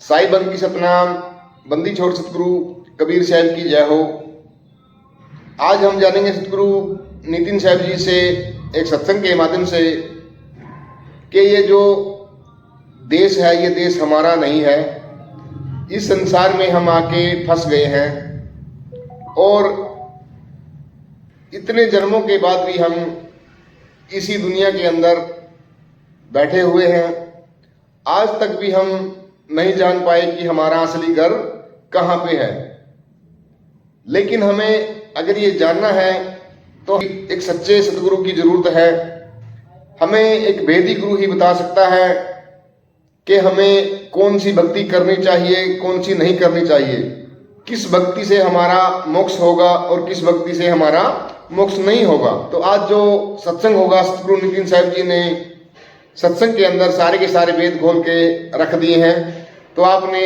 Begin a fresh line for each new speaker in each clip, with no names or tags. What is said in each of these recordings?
साई बंदी सतनाम, बंदी छोड़ सतगुरु कबीर साहब की जय हो। आज हम जानेंगे सतगुरु नितिन साहब जी से एक सत्संग के माध्यम से कि ये जो देश है ये देश हमारा नहीं है। इस संसार में हम आके फंस गए हैं और इतने जन्मों के बाद भी हम इसी दुनिया के अंदर बैठे हुए हैं। आज तक भी हम नहीं जान पाए कि हमारा असली घर कहाँ पे है। लेकिन हमें अगर ये जानना है तो एक सच्चे सतगुरु की जरूरत है। हमें एक वेदी गुरु ही बता सकता है कि हमें कौन सी भक्ति करनी चाहिए, कौन सी नहीं करनी चाहिए, किस भक्ति से हमारा मोक्ष होगा और किस भक्ति से हमारा मोक्ष नहीं होगा। तो आज जो सत्संग होगा, सतगुरु नितिन साहब जी ने सत्संग के अंदर सारे के सारे वेद खोल के रख दिए हैं। तो आपने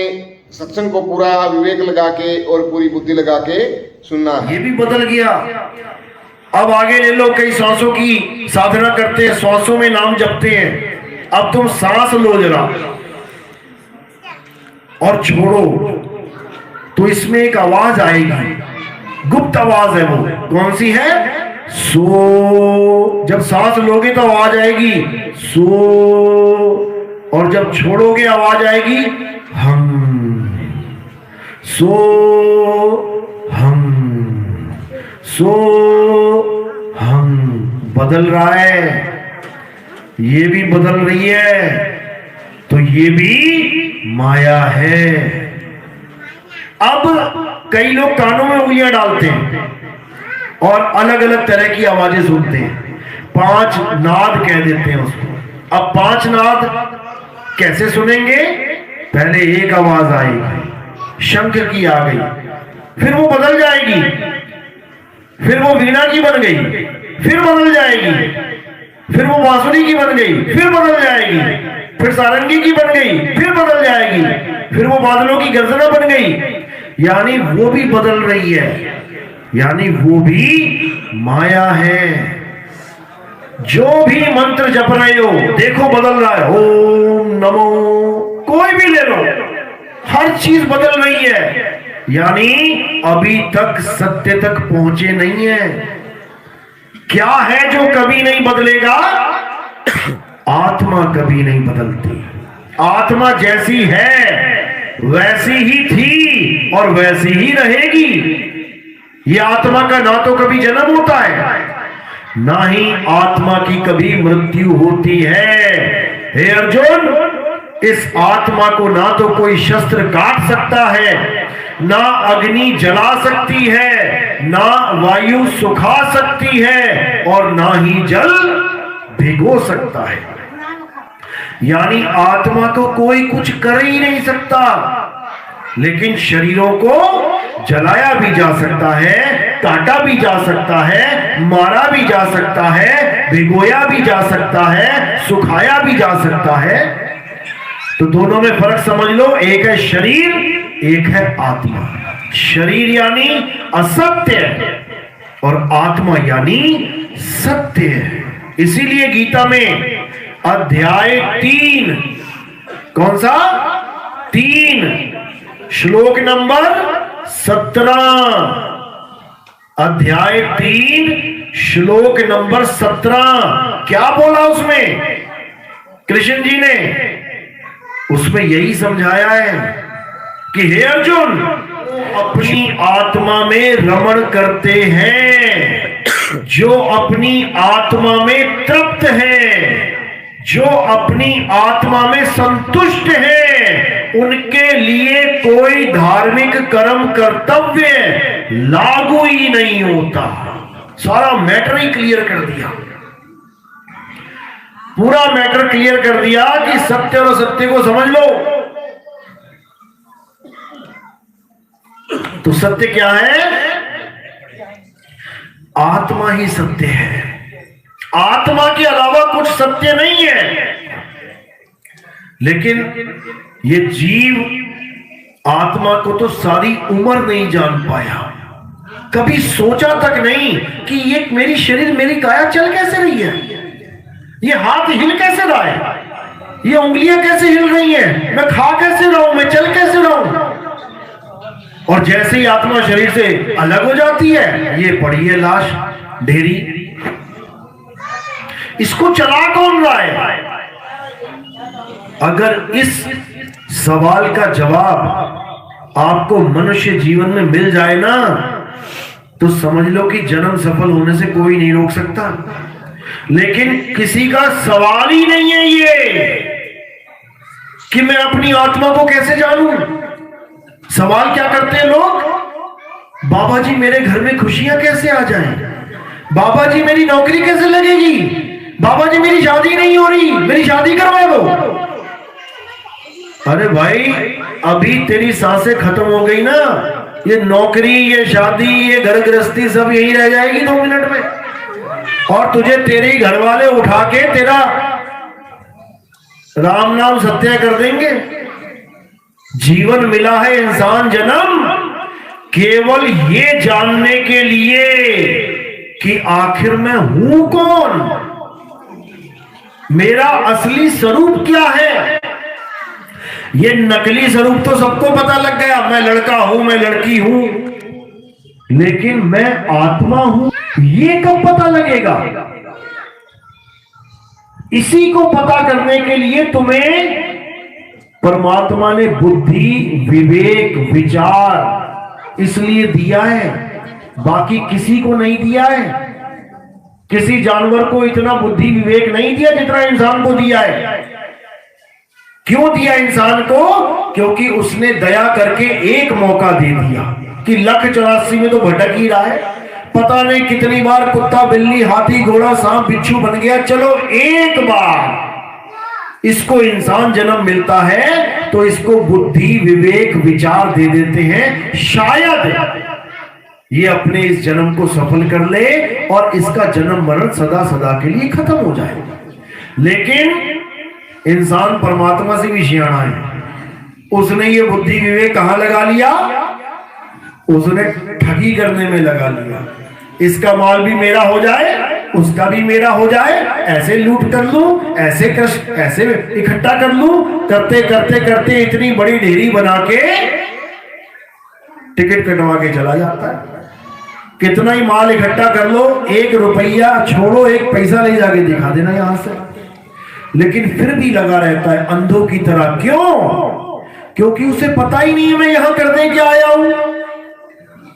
सत्संग को पूरा विवेक लगा के और पूरी बुद्धि लगा के सुनना है।
ये भी बदल गया। अब आगे ले लो, कई सांसों की साधना करते हैं, सांसों में नाम जपते हैं। अब तुम सांस लो जरा और छोड़ो तो इसमें एक आवाज आएगी, गुप्त आवाज है। वो कौन सी है? सो। जब सांस लोगे तो आवाज आएगी सो, और जब छोड़ोगे आवाज आएगी हम। सो हम, सो हम। बदल रहा है, ये भी बदल रही है, तो ये भी माया है। अब कई लोग कानों में उंगलियां डालते हैं और अलग अलग तरह की आवाजें सुनते हैं। 5 नाद कह देते हैं उसको। अब 5 नाद कैसे सुनेंगे? पहले एक आवाज आएगी, शंख की आ गई, फिर वो बदल जाएगी, फिर वो वीणा की बन गई, फिर बदल जाएगी, फिर वो बांसुरी की बन गई, फिर बदल जाएगी, फिर सारंगी की बन गई, फिर बदल जाएगी, फिर वो बादलों की गर्जना बन गई। यानी वो भी बदल रही है, यानी वो भी माया है। जो भी मंत्र जप रहे हो देखो बदल रहा है। ओम नमो, कोई भी ले लो, हर चीज बदल रही है। यानी अभी तक सत्य तक पहुंचे नहीं है। क्या है जो कभी नहीं बदलेगा? आत्मा कभी नहीं बदलती। आत्मा जैसी है वैसी ही थी और वैसी ही रहेगी। ये आत्मा का ना तो कभी जन्म होता है, ना ही आत्मा की कभी मृत्यु होती है। हे अर्जुन, इस आत्मा को ना तो कोई शस्त्र काट सकता है, ना अग्नि जला सकती है, ना वायु सुखा सकती है, और ना ही जल भिगो सकता है। यानी आत्मा को कोई कुछ कर ही नहीं सकता। लेकिन शरीरों को जलाया भी जा सकता है, काटा भी जा सकता है, मारा भी जा सकता है, भिगोया भी जा सकता है, सुखाया भी जा सकता है। तो दोनों में फर्क समझ लो, एक है शरीर, एक है आत्मा। शरीर यानी असत्य और आत्मा यानी सत्य है। इसीलिए गीता में अध्याय 3, कौन सा? 3 श्लोक नंबर 17, अध्याय 3 श्लोक नंबर 17 क्या बोला उसमें कृष्ण जी ने? उसमें यही समझाया है कि हे अर्जुन, अपनी आत्मा में रमण करते हैं, जो अपनी आत्मा में तृप्त है, जो अपनी आत्मा में संतुष्ट है, उनके लिए कोई धार्मिक कर्म कर्तव्य लागू ही नहीं होता। सारा मैटर ही क्लियर कर दिया, पूरा मैटर क्लियर कर दिया कि सत्य और असत्य को समझ लो। तो सत्य क्या है? आत्मा ही सत्य है। आत्मा के अलावा कुछ सत्य नहीं है। लेकिन ये जीव आत्मा को तो सारी उम्र नहीं जान पाया, कभी सोचा तक नहीं कि ये मेरी शरीर, मेरी काया चल कैसे रही है, ये हाथ हिल कैसे रहा है, ये उंगलियां कैसे हिल रही हैं, मैं खा कैसे रहा हूं, मैं चल और जैसे ही आत्मा शरीर से अलग हो जाती है, ये पड़ी है लाश ढेरी। इसको चला कौन रहा है? अगर इस सवाल का जवाब आपको मनुष्य जीवन में मिल जाए ना, तो समझ लो कि जन्म सफल होने से कोई नहीं रोक सकता। लेकिन किसी का सवाल ही नहीं है ये कि मैं अपनी आत्मा को कैसे जानूं। सवाल क्या करते हैं लोग? बाबा जी मेरे घर में खुशियां कैसे आ जाएं? बाबा जी मेरी नौकरी कैसे लगेगी? बाबा जी मेरी शादी नहीं हो रही, मेरी शादी करवा दो। अरे भाई, अभी तेरी सांसें खत्म हो गई ना, ये नौकरी, ये शादी, ये घर गृहस्थी सब यही रह जाएगी 2 मिनट में। और तुझे तेरे ही घर वाले उठा के तेरा राम नाम सत्य कर देंगे। जीवन मिला है इंसान जन्म केवल ये जानने के लिए कि आखिर मैं हूं कौन, मेरा असली स्वरूप क्या है। ये नकली स्वरूप तो सबको पता लग गया, मैं लड़का हूं, मैं लड़की हूं, लेकिन मैं आत्मा हूं, ये कब पता लगेगा? इसी को पता करने के लिए तुम्हें परमात्मा ने बुद्धि, विवेक, विचार इसलिए दिया है, बाकी किसी को नहीं दिया है। किसी जानवर को इतना बुद्धि विवेक नहीं दिया जितना इंसान को दिया है। क्यों दिया इंसान को? क्योंकि उसने दया करके एक मौका दे दिया कि 1,84 में तो भटक ही रहा है, पता नहीं कितनी बार कुत्ता, बिल्ली, हाथी, घोड़ा, सांप, बिच्छू बन गया, चलो एक बार इसको इंसान जन्म मिलता है तो इसको बुद्धि, विवेक, विचार दे देते हैं, शायद ये अपने इस जन्म को सफल कर ले और इसका जन्म मरण सदा सदा के लिए खत्म हो जाए। लेकिन इंसान परमात्मा से भी सियाना है। उसने ये बुद्धि विवेक कहां लगा लिया? उसने ठगी करने में लगा लिया। इसका माल भी मेरा हो जाए, उसका भी मेरा हो जाए, ऐसे लूट कर लूं, ऐसे कष्ट, ऐसे इकट्ठा कर लूं, करते करते करते इतनी बड़ी ढेरी बना के टिकट कटवा के चला जाता है। कितना ही माल इकट्ठा कर लो, 1 रुपया छोड़ो, 1 पैसा ले जाके दिखा देना यहां से, लेकिन फिर भी लगा रहता है अंधों की तरह। क्यों? क्योंकि उसे पता ही नहीं है मैं यहां करने क्या आया हूं।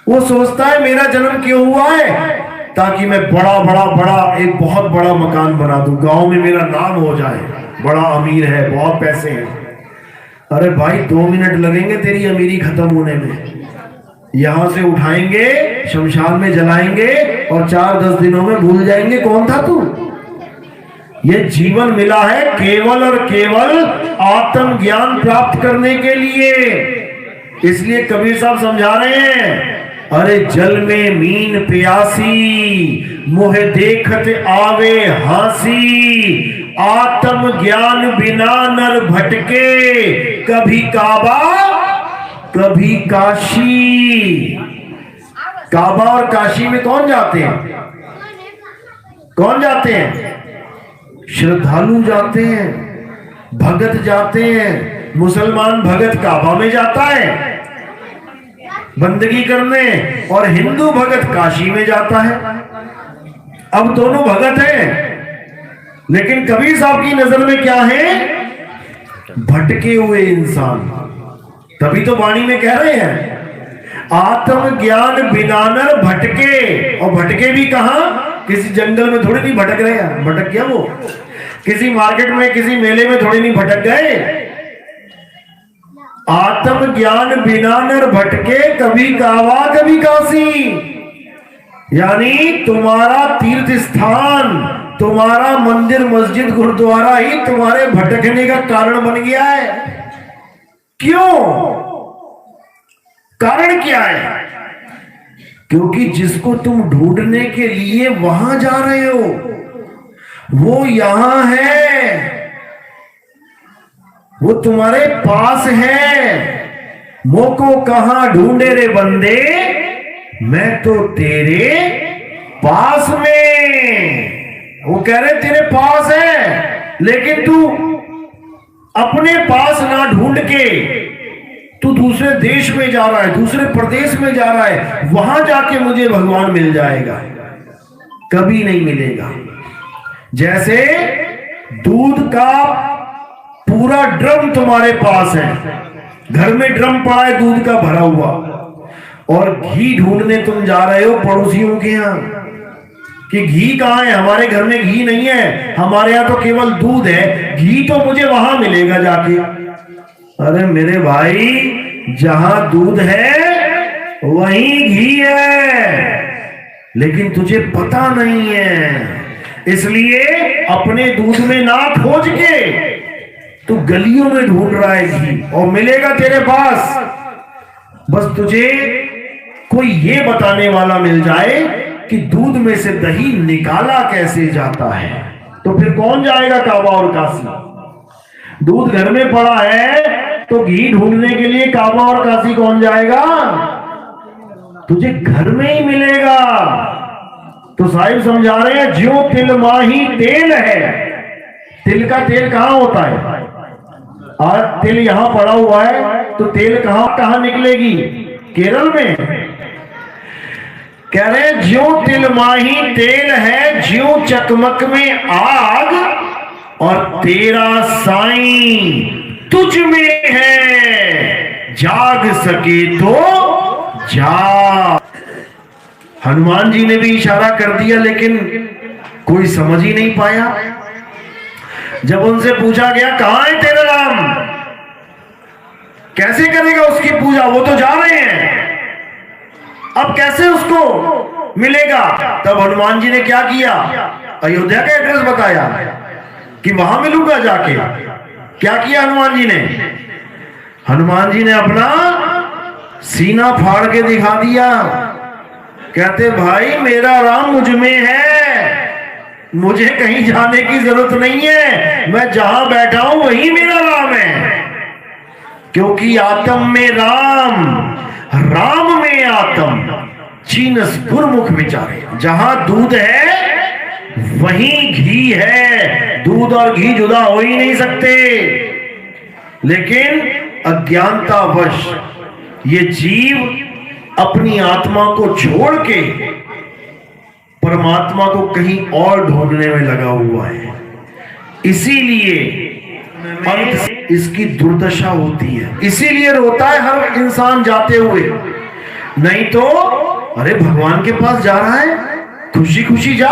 वो सोचता है मेरा जन्म क्यों हुआ है? ताकि मैं बड़ा एक बहुत बड़ा मकान बना दूं, गांव में मेरा नाम हो जाए, बड़ा अमीर है, बहुत पैसे हैं। अरे भाई 2 मिनट लगेंगे तेरी अमीरी खत्म होने में। यहां से उठाएंगे, शमशान में जलाएंगे और 4-10 दिनों में भूल जाएंगे कौन था तू। ये जीवन मिला है केवल और केवल आत्म ज्ञान प्राप्त करने के लिए। इसलिए कबीर साहब समझा रहे हैं, अरे जल में मीन प्यासी, मुह देखत आवे हासी, आत्म ज्ञान बिना नर भटके, कभी काबा कभी काशी। काबा और काशी में कौन जाते हैं? कौन जाते हैं? श्रद्धालु जाते हैं, भगत जाते हैं। मुसलमान भगत काबा में जाता है बंदगी करने, और हिंदू भगत काशी में जाता है। अब दोनों भगत हैं, लेकिन कबीर साहब की नजर में क्या है? भटके हुए इंसान। तभी तो वाणी में कह रहे हैं आत्म ज्ञान बिना नर भटके। और भटके भी कहां? किसी जंगल में थोड़ी नहीं भटक रहे हैं। भटक गया वो किसी मार्केट में, किसी मेले में थोड़ी नहीं भटक गए। आत्म ज्ञान बिना नर भटके, कभी काबा कभी काशी। यानी तुम्हारा तीर्थ स्थान, तुम्हारा मंदिर, मस्जिद, गुरुद्वारा ही तुम्हारे भटकने का कारण बन गया है। क्यों? कारण क्या है? क्योंकि जिसको तुम ढूंढने के लिए वहां जा रहे हो वो यहां है, वो तुम्हारे पास है। मोको कहां ढूंढे रे बंदे, मैं तो तेरे पास में। वो कह रहे तेरे पास है, लेकिन तू अपने पास ना ढूंढ के तू दूसरे देश में जा रहा है, दूसरे प्रदेश में जा रहा है, वहां जाके मुझे भगवान मिल जाएगा। कभी नहीं मिलेगा। जैसे दूध का पूरा ड्रम तुम्हारे पास है, घर में ड्रम पड़ा है दूध का भरा हुआ, और घी ढूंढने तुम जा रहे हो पड़ोसियों के यहां कि घी कहां है, हमारे घर में घी नहीं है, हमारे यहां तो केवल दूध है, घी तो मुझे वहां मिलेगा जाके। अरे मेरे भाई, जहां दूध है वहीं घी है, लेकिन तुझे पता नहीं है, इसलिए अपने दूध में ना खोज के तू गलियों में ढूंढ रहा है घी, और मिलेगा तेरे पास। बस तुझे कोई ये बताने वाला मिल जाए कि दूध में से दही निकाला कैसे जाता है, तो फिर कौन जाएगा काबा और काशी। दूध घर में पड़ा है तो घी ढूंढने के लिए काबा और काशी कौन जाएगा, तुझे घर में ही मिलेगा। तो साहिब समझा रहे हैं, ज्यों तिल माही तेल है। तिल का तेल कहां होता है? आज तिल यहां पड़ा हुआ है तो तेल कहां कहां निकलेगी? केरल में। कह रहे ज्यों तिल माही तेल है, ज्यों चकमक में आग, और तेरा साईं तुझ में है, जाग सके तो जाग। हनुमान जी ने भी इशारा कर दिया, लेकिन कोई समझ ही नहीं पाया। जब उनसे पूछा गया कहां है तेरा राम, कैसे करेगा उसकी पूजा, वो तो जा रहे हैं, अब कैसे उसको मिलेगा। तब हनुमान जी ने क्या किया, अयोध्या का एड्रेस बताया कि वहां मिलूंगा जाके। क्या किया हनुमान जी ने? हनुमान जी ने अपना सीना फाड़ के दिखा दिया। कहते भाई, मेरा राम मुझ में है, मुझे कहीं जाने की जरूरत नहीं है, मैं जहां बैठा हूं वहीं मेरा राम है। क्योंकि आत्म में राम, राम में आत्म, चीनस गुरमुख विचारे। जहां दूध है वहीं घी है, दूध और घी जुदा हो ही नहीं सकते। लेकिन अज्ञानतावश ये जीव अपनी आत्मा को छोड़ के परमात्मा को कहीं और ढूंढने में लगा हुआ है, इसीलिए अंत इसकी दुर्दशा होती है, इसीलिए रोता है हर इंसान जाते हुए। नहीं तो अरे भगवान के पास जा रहा है, खुशी खुशी जा।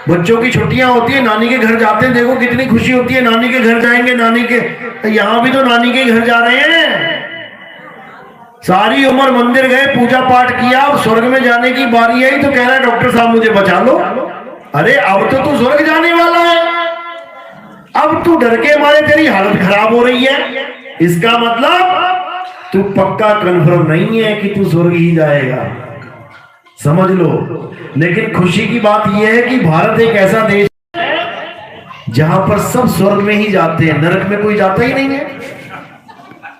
बच्चों की छुट्टियां होती है, नानी के घर जाते हैं, देखो कितनी खुशी होती है, नानी के घर जाएंगे, नानी के, यहां भी तो नानी के घर जा रहे हैं। सारी उम्र मंदिर गए, पूजा पाठ किया, अब स्वर्ग में जाने की बारी आई तो कह रहा है डॉक्टर साहब मुझे बचा लो। अरे अब तो तू स्वर्ग जाने वाला है, अब तू डर के मारे तेरी हालत खराब हो रही है, इसका मतलब तू पक्का कन्फर्म नहीं है कि तू स्वर्ग ही जाएगा, समझ लो। लेकिन खुशी की बात यह है कि भारत एक ऐसा देश है जहां पर सब स्वर्ग में ही जाते हैं, नरक में कोई जाता ही नहीं है।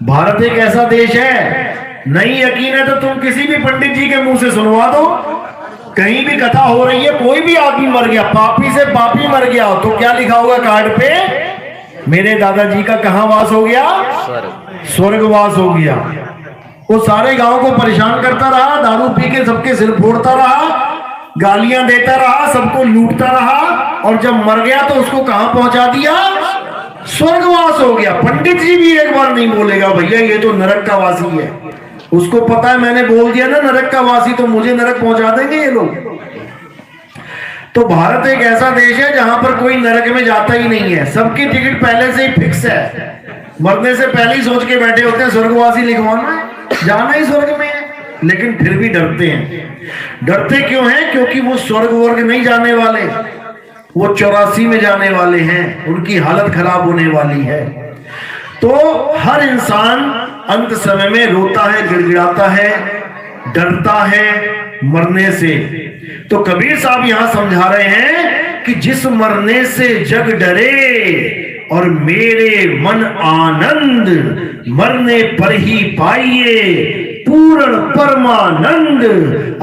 भारत एक ऐसा देश है, नहीं यकीन है तो तुम किसी भी पंडित जी के मुंह से सुनवा दो, कहीं भी कथा हो रही है, कोई भी आदमी मर गया, पापी से पापी मर गया हो, तो क्या लिखा होगा कार्ड पे, मेरे दादाजी का कहां वास हो गया, स्वर्गवास हो गया। वो सारे गांव को परेशान करता रहा, दारू पी के सबके सिर फोड़ता रहा, गालियां देता रहा, सबको लूटता रहा, और जब मर गया तो उसको कहां पहुंचा दिया, स्वर्गवास हो गया। पंडित जी भी एक बार नहीं बोलेगा भैया ये तो नरक का वासी है, उसको पता है मैंने बोल दिया ना नरक का वासी, तो मुझे नरक पहुंचा देंगे ये लोग। तो भारत एक ऐसा देश है जहां पर कोई नरक में जाता ही नहीं है, सबकी टिकट पहले से ही फिक्स है, मरने से पहले ही सोच के बैठे होते हैं स्वर्गवासी लिखवाना है, जाना ही स्वर्ग में है, लेकिन फिर भी डरते हैं। डरते क्यों हैं? क्योंकि वो स्वर्ग वर्ग नहीं जाने वाले, वो 84 में जाने वाले हैं, उनकी हालत खराब होने वाली है। तो हर इंसान अंत समय में रोता है, गिड़गिड़ाता है, डरता है मरने से। तो कबीर साहब यहां समझा रहे हैं कि जिस मरने से जग डरे और मेरे मन आनंद, मरने पर ही पाइए पूर्ण परमानंद।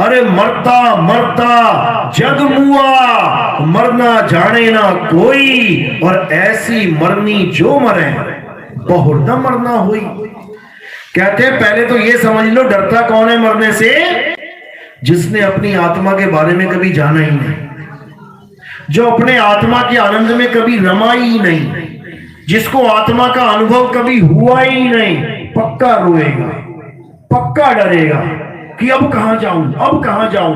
अरे मरता मरता जग मुआ, मरना जाने ना कोई, और ऐसी मरनी जो मरे बहुत न मरना हुई। कहते हैं पहले तो ये समझ लो, डरता कौन है मरने से? जिसने अपनी आत्मा के बारे में कभी जाना ही नहीं, जो अपने आत्मा के आनंद में कभी रमा ही नहीं, जिसको आत्मा का अनुभव कभी हुआ ही नहीं, पक्का रोएगा, पक्का डरेगा कि अब कहां जाऊं, अब कहां जाऊं।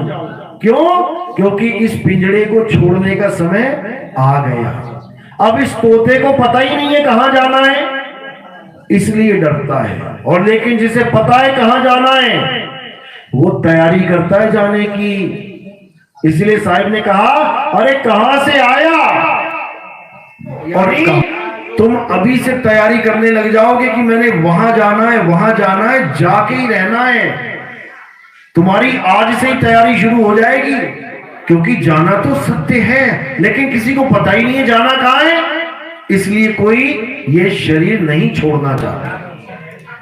क्यों? क्योंकि इस पिंजड़े को छोड़ने का समय आ गया। अब इस तोते को पता ही नहीं है कहां जाना है, इसलिए डरता है। और लेकिन जिसे पता है कहां जाना है, वो तैयारी करता है जाने की। इसलिए साहिब ने कहा, अरे कहां से आया, और तुम अभी से तैयारी करने लग जाओगे कि मैंने वहां जाना है, वहां जाना है, जाके ही रहना है। तुम्हारी आज से ही तैयारी शुरू हो जाएगी, क्योंकि जाना तो सत्य है, लेकिन किसी को पता ही नहीं है जाना कहां है। इसलिए कोई ये शरीर नहीं छोड़ना चाहता।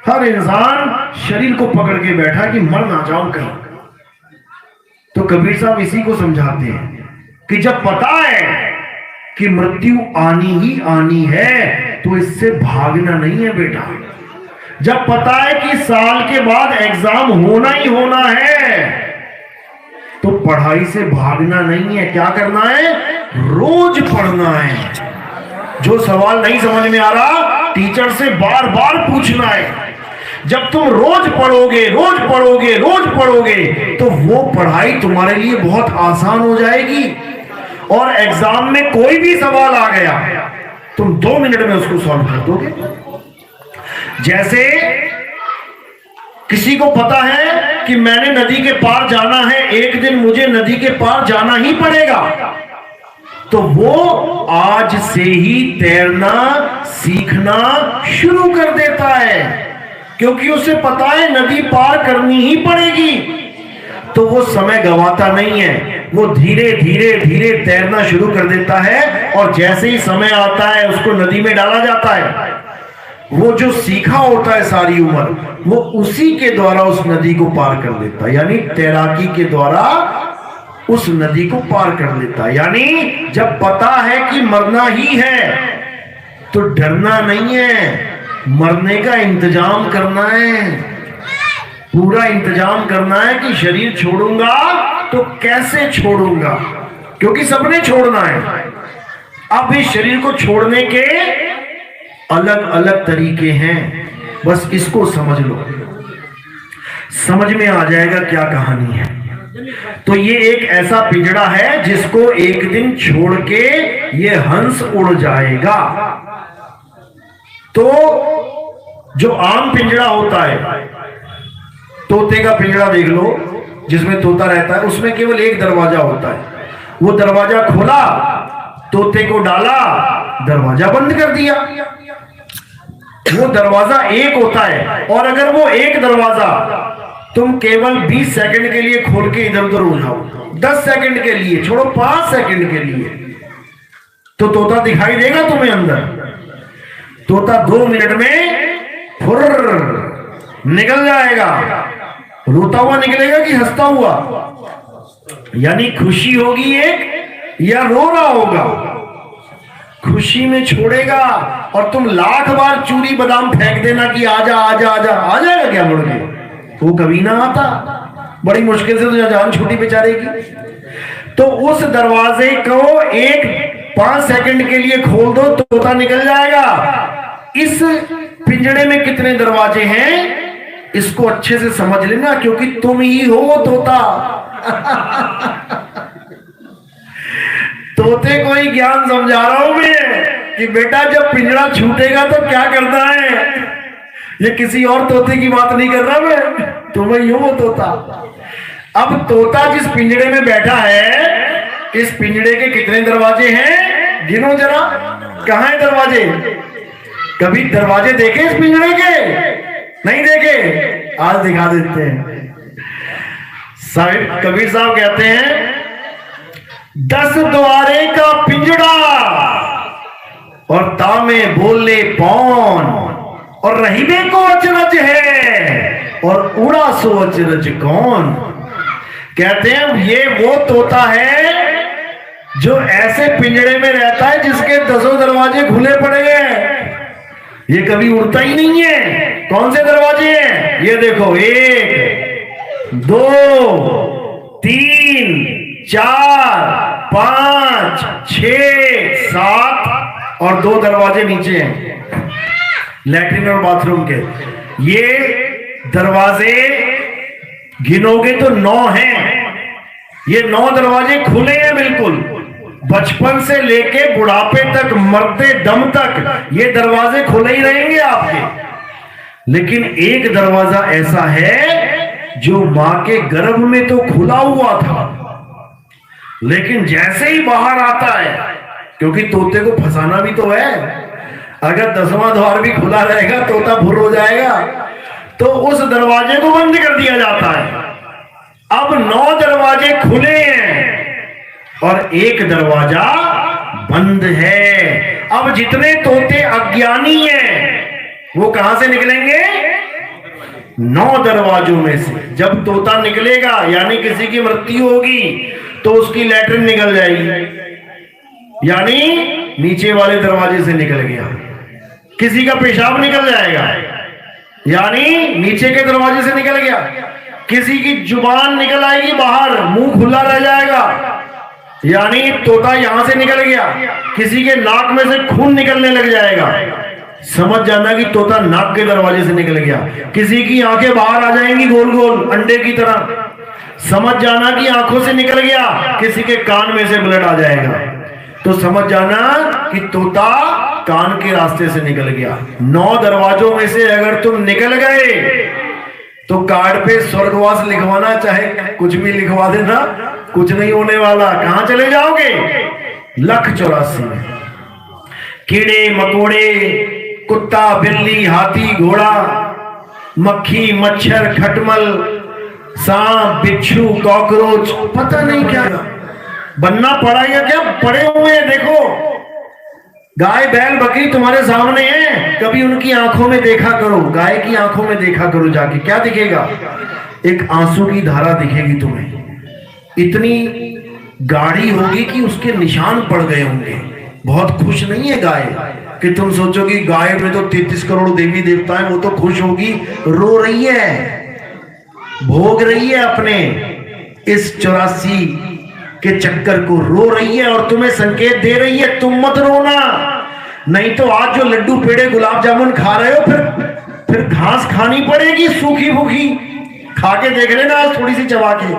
हर इंसान शरीर को पकड़ के बैठा कि मर ना जाऊं कहीं। तो कबीर साहब इसी को समझाते हैं कि जब पता है कि मृत्यु आनी ही आनी है, तो इससे भागना नहीं है बेटा। जब पता है कि साल के बाद एग्जाम होना ही होना है, तो पढ़ाई से भागना नहीं है। क्या करना है? रोज पढ़ना है। जो सवाल नहीं समझ में आ रहा, टीचर से बार बार पूछना है। जब तुम रोज पढ़ोगे, रोज पढ़ोगे, रोज पढ़ोगे, तो वो पढ़ाई तुम्हारे लिए बहुत आसान हो जाएगी। और एग्जाम में कोई भी सवाल आ गया, तुम 2 मिनट में उसको सॉल्व कर दोगे। जैसे किसी को पता है कि मैंने नदी के पार जाना है, एक दिन मुझे नदी के पार जाना ही पड़ेगा, तो वो आज से ही तैरना सीखना शुरू कर देता है, क्योंकि उसे पता है नदी पार करनी ही पड़ेगी। तो वो समय गवाता नहीं है, वो धीरे धीरे धीरे तैरना शुरू कर देता है। और जैसे ही समय आता है, उसको नदी में डाला जाता है। वो जो सीखा होता है सारी उम्र, वो उसी के द्वारा उस नदी को पार कर लेता है। यानी तैराकी के द्वारा उस नदी को पार कर लेता है। यानी जब पता है कि मरना ही है, तो डरना नहीं है, मरने का इंतजाम करना है। पूरा इंतजाम करना है कि शरीर छोड़ूंगा तो कैसे छोड़ूंगा, क्योंकि सबने छोड़ना है। अब इस शरीर को छोड़ने के अलग अलग तरीके हैं, बस इसको समझ लो, समझ में आ जाएगा क्या कहानी है। तो ये एक ऐसा पिंजड़ा है जिसको एक दिन छोड़ के ये हंस उड़ जाएगा। तो जो आम पिंजड़ा होता है, तोते का पिंजड़ा देख लो, जिसमें तोता रहता है, उसमें केवल एक दरवाजा होता है। वो दरवाजा खोला, तोते को डाला, दरवाजा बंद कर दिया। वो दरवाजा एक होता है। और अगर वो एक दरवाजा तुम केवल 20 सेकंड के लिए खोल के इधर उधर हो जाओ, 10 सेकंड के लिए छोड़ो, 5 सेकंड के लिए, तो तोता दिखाई देगा तुम्हें अंदर। तोता 2 मिनट में फुर्र निकल जाएगा। रोता हुआ निकलेगा कि हंसता हुआ? यानी खुशी होगी एक, या रो रहा होगा? खुशी में छोड़ेगा। और तुम लाख बार चूरी बादाम फेंक देना कि आजा आजा आजा, आ जाएगा क्या मुड़ के? वो कभी ना आता, बड़ी मुश्किल से तो जान छूटी बेचारे की। तो उस दरवाजे को एक 5 सेकंड के लिए खोल दो, तोता निकल जाएगा। इस पिंजड़े में कितने दरवाजे हैं, इसको अच्छे से समझ लेना, क्योंकि तुम ही हो वो तोता। तोते को ही ज्ञान समझा रहा हूं मैं कि बेटा जब पिंजड़ा छूटेगा तो क्या करना है। ये किसी और तोते की बात नहीं कर रहा मैं, तुम ही हो वो तोता। अब तोता जिस पिंजड़े में बैठा है, इस पिंजड़े के कितने दरवाजे हैं, गिनो जरा। कहां है दरवाजे? कभी दरवाजे देखे इस पिंजड़े के? नहीं देखे? आज दिखा देते हैं। साहिब कबीर साहब कहते हैं, 10 द्वारे का पिंजड़ा और तामे बोले पौन, और रहीबे को अचरज है और उड़ा सो अचरज कौन। कहते हैं ये वो तोता है जो ऐसे पिंजड़े में रहता है जिसके 10 दरवाजे खुले पड़े हैं, ये कभी उड़ता ही नहीं है। कौन से दरवाजे हैं? ये देखो, 1 2 3 4 5 6 7 और 2 दरवाजे नीचे हैं लैट्रिन और बाथरूम के। ये दरवाजे गिनोगे तो 9 हैं। ये 9 दरवाजे खुले हैं बिल्कुल, बचपन से लेके बुढ़ापे तक, मरते दम तक ये दरवाजे खुले ही रहेंगे आपके। लेकिन एक दरवाजा ऐसा है जो मां के गर्भ में तो खुला हुआ था, लेकिन जैसे ही बाहर आता है, क्योंकि तोते को फंसाना भी तो है, अगर 10वां द्वार भी खुला रहेगा तोता भुर हो जाएगा, तो उस दरवाजे को बंद कर दिया जाता है। अब 9 दरवाजे खुले हैं और एक दरवाजा बंद है। अब जितने तोते अज्ञानी हैं वो कहां से निकलेंगे? 9 दरवाजों में से। जब तोता निकलेगा यानी किसी की मृत्यु होगी तो उसकी लैट्रिन निकल जाएगी, यानी नीचे वाले दरवाजे से निकल गया। किसी का पेशाब निकल जाएगा यानी नीचे के दरवाजे से निकल गया। किसी की जुबान निकल आएगी बाहर, मुंह खुला रह जाएगा यानी तोता यहां से निकल गया। किसी के नाक में से खून निकलने लग जाएगा, समझ जाना कि तोता नाक के दरवाजे से निकल गया। किसी की आंखें बाहर आ जाएंगी गोल गोल अंडे की तरह, समझ जाना कि आंखों से निकल गया। किसी के कान में से ब्लड आ जाएगा तो समझ जाना कि तोता कान के रास्ते से निकल गया। 9 दरवाजों में से अगर तुम निकल गए तो कार्ड पे स्वर्गवास लिखवाना, चाहे कुछ भी लिखवा देना, कुछ नहीं होने वाला। कहां चले जाओगे? 1,84,000 में। कीड़े मकोड़े, कुत्ता बिल्ली हाथी घोड़ा, मक्खी मच्छर खटमल, सांप बिच्छू कॉकरोच, पता नहीं क्या बनना पड़ा या क्या पड़े हुए हैं। देखो, गाय बैल बकरी तुम्हारे सामने है, कभी उनकी आंखों में देखा करो, गाय की आंखों में देखा करो जाके, क्या दिखेगा? एक आंसू की धारा दिखेगी तुम्हें, इतनी गाढ़ी होगी कि उसके निशान पड़ गए होंगे। बहुत खुश नहीं है गाय कि तुम सोचो कि गाय में तो 33 करोड़ देवी देवता है, वो तो खुश होगी, रो रही है, भोग रही है अपने इस 84 के चक्कर को, रो रही है और तुम्हें संकेत दे रही है तुम मत रोना, नहीं तो आज जो लड्डू पेड़े गुलाब जामुन खा रहे हो फिर घास खानी पड़ेगी सूखी भूखी। खा के देख लेना आज, थोड़ी सी चबा के,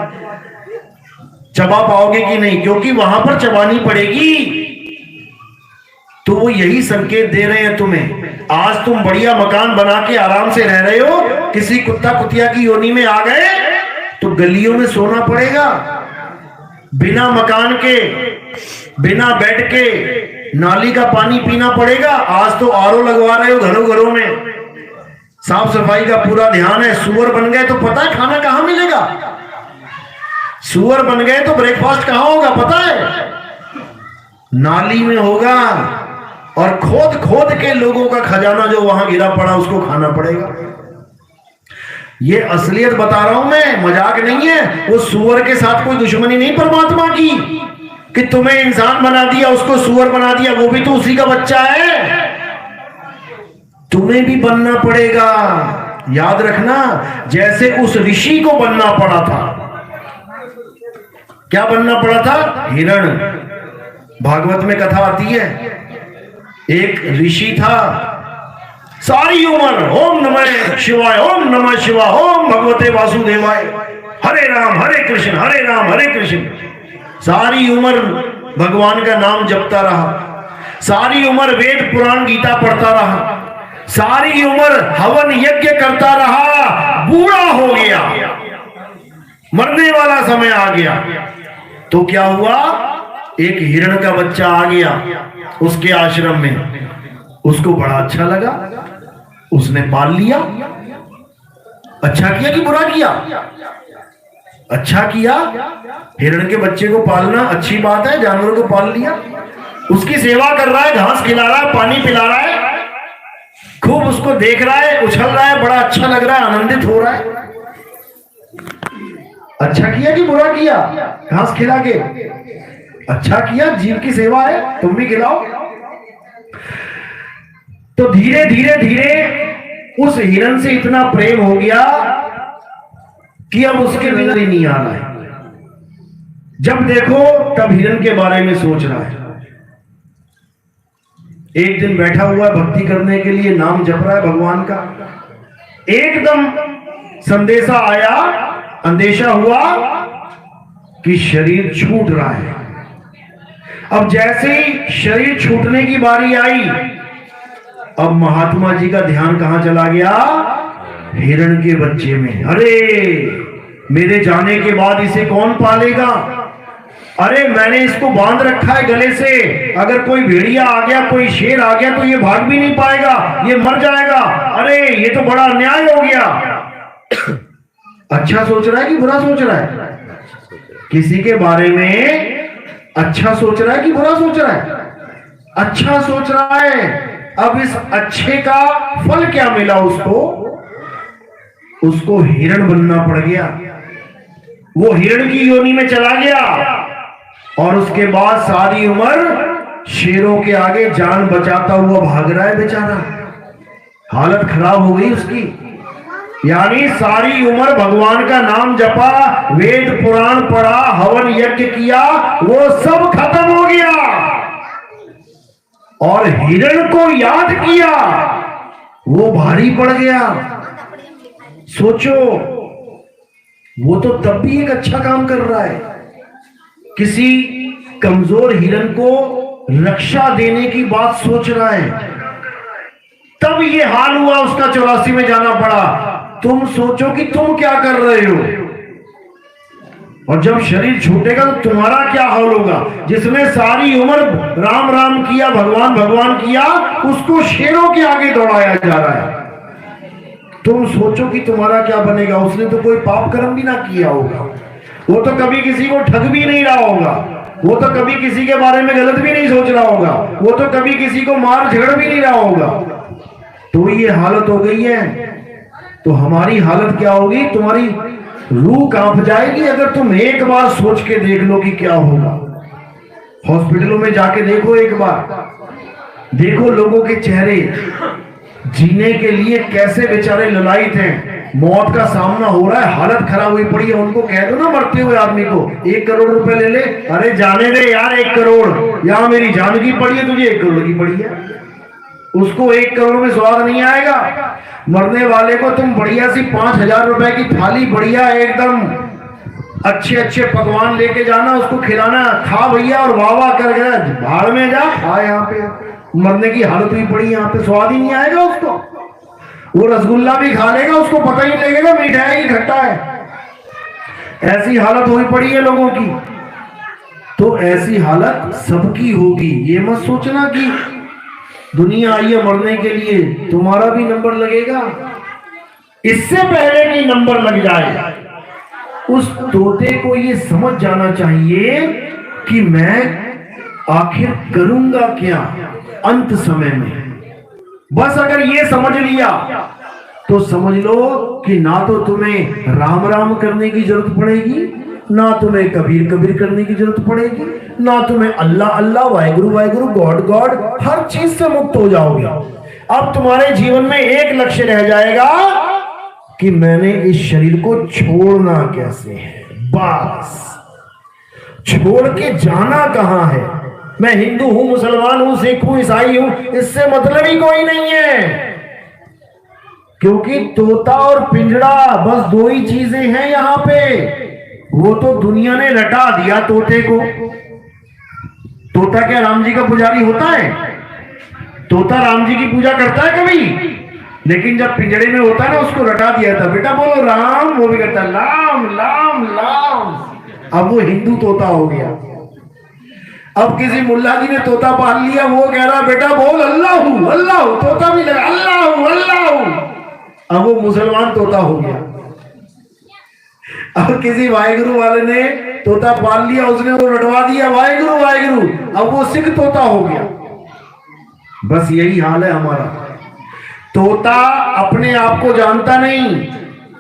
चबा पाओगे कि नहीं, क्योंकि वहां पर चबानी पड़ेगी। तो वो यही संकेत दे रहे हैं तुम्हें। आज तुम बढ़िया मकान बना के आराम से रह रहे हो, किसी कुत्ता कुतिया की योनि में आ गए तो गलियों में सोना पड़ेगा, बिना मकान के, बिना बेड के, नाली का पानी पीना पड़ेगा। आज तो आरओ लगवा रहे हो घरों घरों में, साफ सफाई का पूरा ध्यान है। सुअर बन गए तो पता है खाना कहां मिलेगा? सुअर बन गए तो ब्रेकफास्ट कहां होगा पता है? नाली में होगा, और खोद खोद के लोगों का खजाना जो वहां गिरा पड़ा उसको खाना पड़ेगा। ये असलियत बता रहा हूं मैं, मजाक नहीं है। वो सुअर के साथ कोई दुश्मनी नहीं परमात्मा की कि तुम्हें इंसान बना दिया उसको सुअर बना दिया, वो भी तो उसी का बच्चा है। तुम्हें भी बनना पड़ेगा, याद रखना, जैसे उस ऋषि को बनना पड़ा था। क्या बनना पड़ा था? हिरण। भागवत में कथा आती है, एक ऋषि था, सारी उम्र ओम नमः शिवाय, ओम नमः शिवाय, ओम भगवते वासुदेवाय, हरे राम हरे कृष्ण, हरे राम हरे कृष्ण। सारी उम्र भगवान का नाम जपता रहा, सारी उम्र वेद पुराण गीता पढ़ता रहा, सारी उम्र हवन यज्ञ करता रहा। बूढ़ा हो गया, मरने वाला समय आ गया, तो क्या हुआ? एक हिरण का बच्चा आ गया उसके आश्रम में, उसको बड़ा अच्छा लगा, उसने पाल लिया। अच्छा किया कि बुरा किया? अच्छा किया। हिरण के बच्चे को पालना अच्छी बात है, जानवरों को पाल लिया, उसकी सेवा कर रहा है, घास खिला रहा है, पानी पिला रहा है, खूब उसको देख रहा है, उछल रहा है, बड़ा अच्छा लग रहा है, आनंदित हो रहा है। अच्छा किया कि बुरा किया? घास खिला के अच्छा किया, जीव की सेवा है, तुम भी खिलाओ। तो धीरे धीरे धीरे उस हिरन से इतना प्रेम हो गया कि अब उसके बिना ही नहीं आना है। जब देखो तब हिरन के बारे में सोच रहा है। एक दिन बैठा हुआ है भक्ति करने के लिए, नाम जप रहा है भगवान का। एकदम संदेशा आया, अंदेशा हुआ कि शरीर छूट रहा है। अब जैसे ही शरीर छूटने की बारी आई, अब महात्मा जी का ध्यान कहां चला गया? हिरण के बच्चे में। अरे मेरे जाने के बाद इसे कौन पालेगा? अरे मैंने इसको बांध रखा है गले से, अगर कोई भेड़िया आ गया, कोई शेर आ गया तो ये भाग भी नहीं पाएगा, ये मर जाएगा। अरे ये तो बड़ा अन्याय हो गया। अच्छा सोच रहा है कि बुरा सोच रहा है? किसी के बारे में अच्छा सोच रहा है कि बुरा सोच रहा है? अच्छा सोच रहा है। अब इस अच्छे का फल क्या मिला उसको? उसको हिरण बनना पड़ गया। वो हिरण की योनि में चला गया और उसके बाद सारी उम्र शेरों के आगे जान बचाता हुआ भाग रहा है बेचारा। हालत खराब हो गई उसकी। यानी सारी उम्र भगवान का नाम जपा, वेद पुराण पढ़ा, हवन यज्ञ किया, वो सब खत्म हो गया और हिरण को याद किया, वो भारी पड़ गया। सोचो, वो तो तब भी एक अच्छा काम कर रहा है। किसी कमजोर हिरण को रक्षा देने की बात सोच रहा है, तब ये हाल हुआ उसका 84 में जाना पड़ा। तुम सोचो कि तुम क्या कर रहे हो, और जब शरीर छूटेगा तो तुम्हारा क्या हाल होगा। जिसने सारी उम्र राम राम किया, भगवान भगवान किया, उसको शेरों के आगे दौड़ाया जा रहा है। तुम सोचो कि तुम्हारा क्या बनेगा। उसने तो कोई पाप कर्म भी ना किया होगा, वो तो कभी किसी को ठग भी नहीं रहा होगा, वो तो कभी किसी के बारे में गलत भी नहीं सोच रहा होगा, वो तो कभी किसी को मार झगड़ भी नहीं रहा होगा। तो ये हालत हो गई है, तो हमारी हालत क्या होगी? तुम्हारी रूह कांप जाएगी अगर तुम एक बार सोच के देख लो कि क्या होगा। हॉस्पिटलों में जाके देखो, एक बार देखो लोगों के चेहरे, जीने के लिए कैसे बेचारे ललायित हैं। मौत का सामना हो रहा है, हालत खराब हुई पड़ी है। उनको कह दो ना मरते हुए आदमी को 1 करोड़ रुपए ले ले, अरे जाने दे यार 1 करोड़, यहां मेरी जान की पड़ी है, तुझे 1 करोड़ की पड़ी है। उसको 1 करोड़ में स्वाद नहीं आएगा। मरने वाले को तुम बढ़िया सी 5,000 रुपए की थाली, बढ़िया एकदम अच्छे अच्छे पकवान लेके जाना, उसको खिलाना, खा भैया और वाह वाह कर गया, भाड़ में जा खा। यहाँ पे मरने की हालत हुई पड़ी, यहाँ पे स्वाद ही नहीं आएगा उसको। वो रसगुल्ला भी खा लेगा, उसको पता ही नहीं लगेगा मीठा है कि खट्टा है। ऐसी हालत हुई पड़ी है लोगों की। तो ऐसी हालत सबकी होगी। ये मत सोचना कि दुनिया आई है मरने के लिए, तुम्हारा भी नंबर लगेगा। इससे पहले कि नंबर लग जाए, उस तोते को ये समझ जाना चाहिए कि मैं आखिर करूंगा क्या अंत समय में। बस अगर ये समझ लिया तो समझ लो कि ना तो तुम्हें राम राम करने की जरूरत पड़ेगी, ना तुम्हें कबीर कबीर करने की जरूरत पड़ेगी, ना तुम्हें अल्लाह अल्लाह, वाहिगुरु वाहिगुरु, गॉड गॉड, हर चीज से मुक्त हो जाओगे। अब तुम्हारे जीवन में एक लक्ष्य रह जाएगा कि मैंने इस शरीर को छोड़ना कैसे है। बस छोड़ के जाना कहां है। मैं हिंदू हूं, मुसलमान हूं, सिख हूं, ईसाई हूं, इससे मतलब ही कोई नहीं है। क्योंकि तोता और पिंजड़ा बस 2 ही चीजें हैं यहां पे। वो तो दुनिया ने रटा दिया तोते को। तोता क्या राम जी का पुजारी होता है? तोता राम जी की पूजा करता है कभी? लेकिन जब पिंजड़े में होता है ना, उसको रटा दिया था, बेटा बोलो राम, वो भी करता है लाम लाम लाम। अब वो हिंदू तोता हो गया। अब किसी मुल्ला जी ने तोता पाल लिया, वो कह रहा बेटा बोल अल्लाह हूं अल्लाह हूं, तोता भी लगा अल्लाह हूं अल्लाह हूं। अब वो मुसलमान तोता हो गया। अब किसी वाहिगुरु वाले ने तोता पाल लिया, उसने वो रटवा दिया वाहिगुरु वाहिगुरु, अब वो सिख तोता हो गया। बस यही हाल है हमारा। तोता अपने आप को जानता नहीं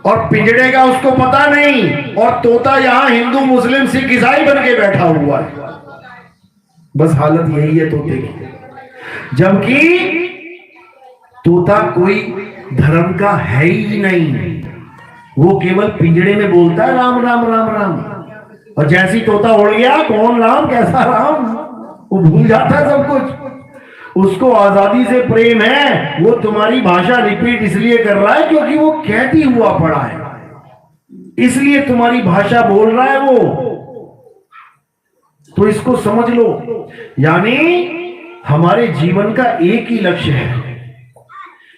और पिंजड़े का उसको पता नहीं, और तोता यहां हिंदू मुस्लिम सिख ईसाई बन के बैठा हुआ है। बस हालत यही है तोते की। जबकि तोता कोई धर्म का है ही नहीं, वो केवल पिंजड़े में बोलता है राम राम राम राम, और जैसी तोता उड़ गया कौन राम कैसा राम, वो भूल जाता है सब कुछ। उसको आजादी से प्रेम है, वो तुम्हारी भाषा रिपीट इसलिए कर रहा है क्योंकि वो कहती हुआ पड़ा है, इसलिए तुम्हारी भाषा बोल रहा है वो। तो इसको समझ लो, यानी हमारे जीवन का एक ही लक्ष्य है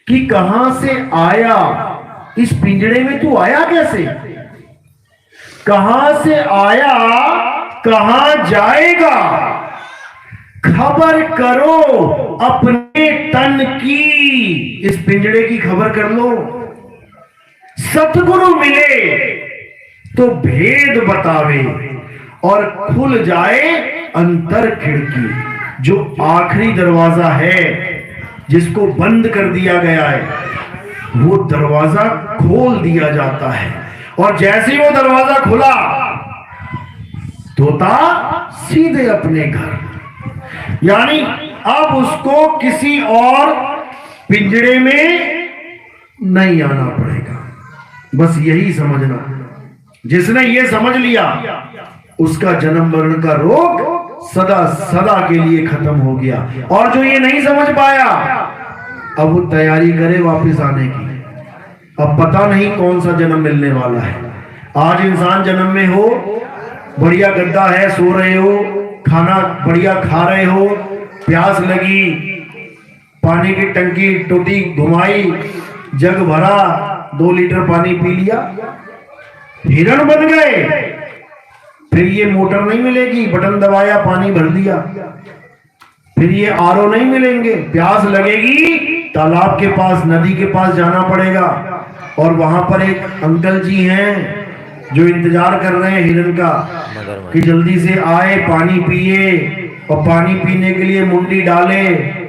कि कहां से आया, इस पिंजड़े में तू आया कैसे, कहां से आया कहां जाएगा, खबर करो अपने तन की, इस पिंजड़े की खबर कर लो। सतगुरु मिले तो भेद बतावे और खुल जाए अंतर खिड़की, जो आखिरी दरवाजा है जिसको बंद कर दिया गया है, वो दरवाजा खोल दिया जाता है, और जैसे वो दरवाजा खुला तोता सीधे अपने घर, यानी अब उसको किसी और पिंजड़े में नहीं आना पड़ेगा। बस यही समझना, जिसने ये समझ लिया उसका जन्म मरण का रोग सदा सदा के लिए खत्म हो गया। और जो ये नहीं समझ पाया, अब वो तैयारी करे वापस आने की। अब पता नहीं कौन सा जन्म मिलने वाला है। आज इंसान जन्म में हो, बढ़िया गद्दा है, सो रहे हो, खाना बढ़िया खा रहे हो, प्यास लगी, पानी की टंकी टोटी घुमाई, जग भरा, 2 लीटर पानी पी लिया, हिरण बन गए। फिर ये मोटर नहीं मिलेगी, बटन दबाया पानी भर दिया। फिर ये आरओ नहीं मिलेंगे, प्यास लगेगी तालाब के पास, नदी के पास जाना पड़ेगा, और वहां पर एक अंकल जी हैं जो इंतजार कर रहे हैं हिरण का कि जल्दी से आए, पानी पिए, और पानी पीने के लिए मुंडी डाले,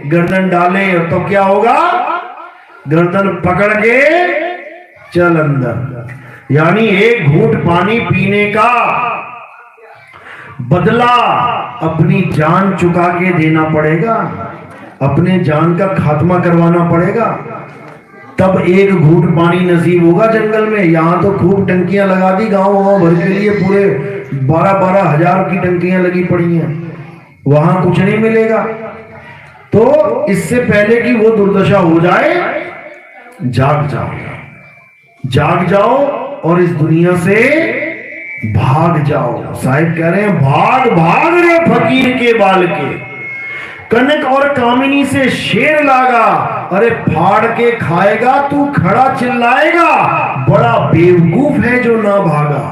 गर्दन डाले, और तो क्या होगा, गर्दन पकड़ के चल अंदर। यानी एक घूंट पानी पीने का बदला अपनी जान चुका के देना पड़ेगा, अपने जान का खात्मा करवाना पड़ेगा, तब एक घूंट पानी नसीब होगा जंगल में। यहां तो खूब टंकियां लगा दी, गांव भर के लिए पूरे 12-12 हजार की टंकियां लगी पड़ी हैं, वहां कुछ नहीं मिलेगा। तो इससे पहले कि वो दुर्दशा हो जाए, जाग जाओ, जाग जाओ और इस दुनिया से भाग जाओ। साहिब कह रहे हैं, भाग भाग रे फकीर के बाल के, कनक और कामिनी से शेर लागा, अरे फाड़ के खाएगा तू खड़ा चिल्लाएगा, बड़ा बेवकूफ है जो ना भागा।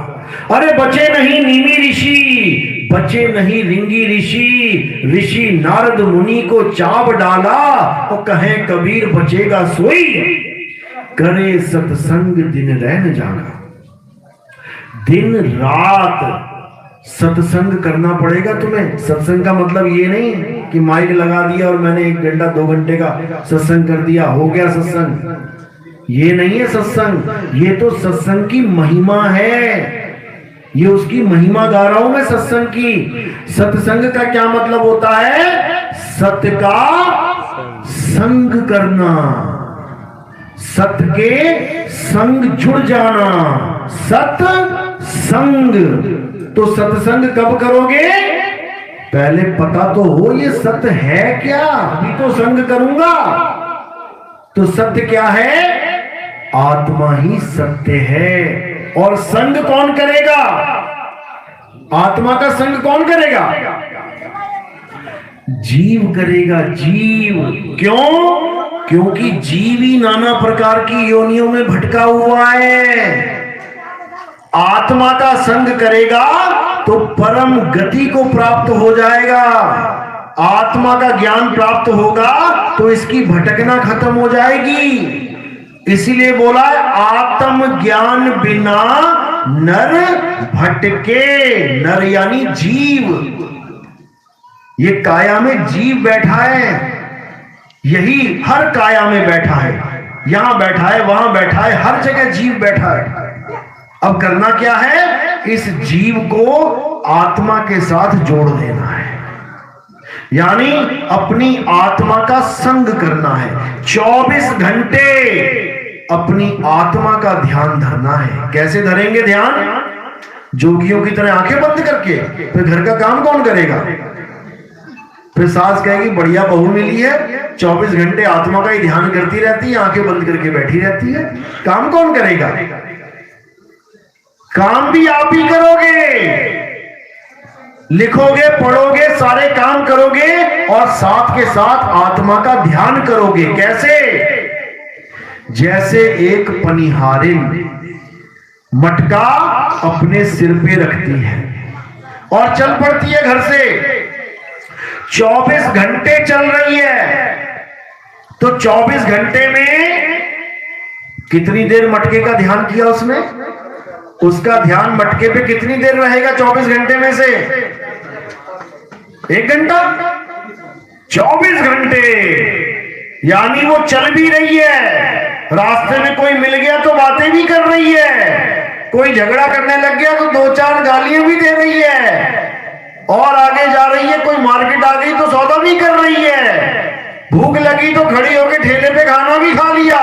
अरे बचे नहीं नीमी ऋषि, बचे नहीं रिंगी ऋषि, ऋषि नारद मुनि को चाप डाला, और कहे कबीर बचेगा सोई, करे सत्संग दिन रैन जागा। दिन रात सत्संग करना पड़ेगा तुम्हें। सत्संग का मतलब ये नहीं कि माइक लगा दिया और मैंने 1 घंटा 2 घंटे का सत्संग कर दिया, हो गया सत्संग। ये नहीं है सत्संग, ये तो सत्संग की महिमा है, ये उसकी महिमा गा रहा हूं मैं सत्संग की। सत्संग का क्या मतलब होता है, सत्य का संग करना, सत्य के संग जुड़ जाना, सत्य संग। तो सत्संग कब करोगे, पहले पता तो हो ये सत्य है क्या, अभी तो संग करूंगा। तो सत्य क्या है, आत्मा ही सत्य है। और संग कौन करेगा, आत्मा का संग कौन करेगा, जीव करेगा, जीव। क्यों, क्योंकि जीव ही नाना प्रकार की योनियों में भटका हुआ है। आत्मा का संग करेगा तो परम गति को प्राप्त हो जाएगा, आत्मा का ज्ञान प्राप्त होगा तो इसकी भटकना खत्म हो जाएगी। इसीलिए बोला है, आत्म ज्ञान बिना नर भटके। नर यानी जीव, ये काया में जीव बैठा है, यही हर काया में बैठा है, यहां बैठा है, वहां बैठा है, हर जगह जीव बैठा है। अब करना क्या है, इस जीव को आत्मा के साथ जोड़ देना है। यानी अपनी आत्मा का संग करना है। 24 घंटे अपनी आत्मा का ध्यान धरना है। कैसे धरेंगे ध्यान? जोगियों की तरह आंखें बंद करके। फिर घर का काम कौन करेगा? फिर सास कहेगी बढ़िया बहू मिली है, 24 घंटे आत्मा का ही ध्यान करती रहती है, आंखें बंद करके बैठी रहती है। काम कौन करेगा? काम भी आप ही करोगे, लिखोगे, पढ़ोगे, सारे काम करोगे और साथ के साथ आत्मा का ध्यान करोगे। कैसे? जैसे एक पनिहारिन मटका अपने सिर पे रखती है और चल पड़ती है घर से। 24 घंटे चल रही है, तो 24 घंटे में कितनी देर मटके का ध्यान किया उसने? उसका ध्यान मटके पे कितनी देर रहेगा 24 घंटे में से? 1 घंटा। 24 घंटे यानी वो चल भी रही है, रास्ते में कोई मिल गया तो बातें भी कर रही है, कोई झगड़ा करने लग गया तो 2-4 गालियां भी दे रही है, और आगे जा रही है, कोई मार्केट आ गई तो सौदा भी कर रही है, भूख लगी तो खड़ी होकर ठेले पे खाना भी खा लिया।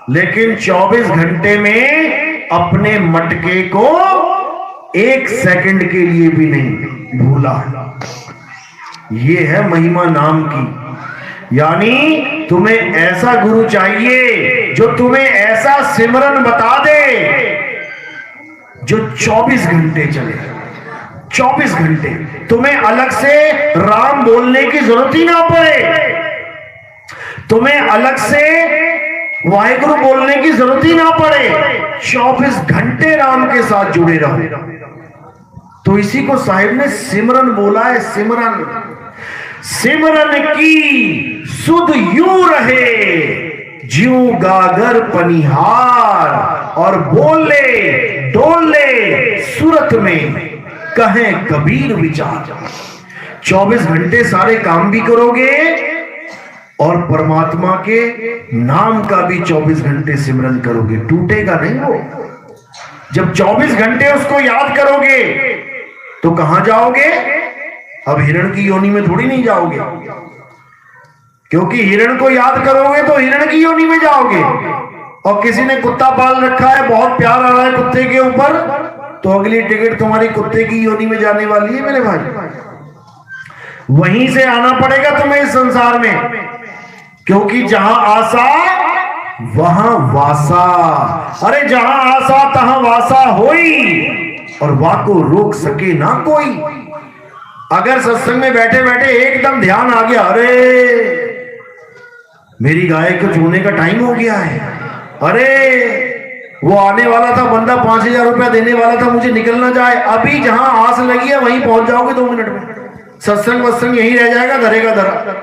लेकिन 24 घंटे में अपने मटके को 1 सेकंड के लिए भी नहीं भूला। ये है महिमा नाम की। यानी तुम्हें ऐसा गुरु चाहिए जो तुम्हें ऐसा सिमरन बता दे जो 24 घंटे चले। 24 घंटे तुम्हें अलग से राम बोलने की जरूरत ही ना पड़े, तुम्हें अलग से वाहिगुरु बोलने की जरूरत ही ना पड़े, 24 घंटे राम के साथ जुड़े रहो। तो इसी को साहिब ने सिमरन बोला है। सिमरन, सिमरन की सुध यूं रहे ज्यों गागर पनिहार, और बोले डोले सूरत में कहे कबीर विचार। 24 घंटे सारे काम भी करोगे और परमात्मा के नाम का भी 24 घंटे सिमरन करोगे, टूटेगा नहीं वो। जब 24 घंटे उसको याद करोगे तो कहां जाओगे? अब हिरण की योनि में थोड़ी नहीं जाओगे, क्योंकि हिरण को याद करोगे तो हिरण की योनि में जाओगे। और किसी ने कुत्ता पाल रखा है, बहुत प्यार आ रहा है कुत्ते के ऊपर, तो अगली टिकट तुम्हारी कुत्ते की योनि में जाने वाली है मेरे भाई। वहीं से आना पड़ेगा तुम्हें इस संसार में, क्योंकि जहां आशा वहां वासा। अरे जहां आशा तहां वासा होई, और वाको रोक सके ना कोई। अगर सत्संग में बैठे बैठे एकदम ध्यान आ गया, अरे मेरी गाय को छूने का टाइम हो गया है, अरे वो आने वाला था बंदा 5000 रुपया देने वाला था, मुझे निकलना जाए, अभी जहां आस लगी है वहीं पहुंच जाओगे 2 मिनट में। सत्संग वत्संग यहीं रह जाएगा, धरेगा धरा।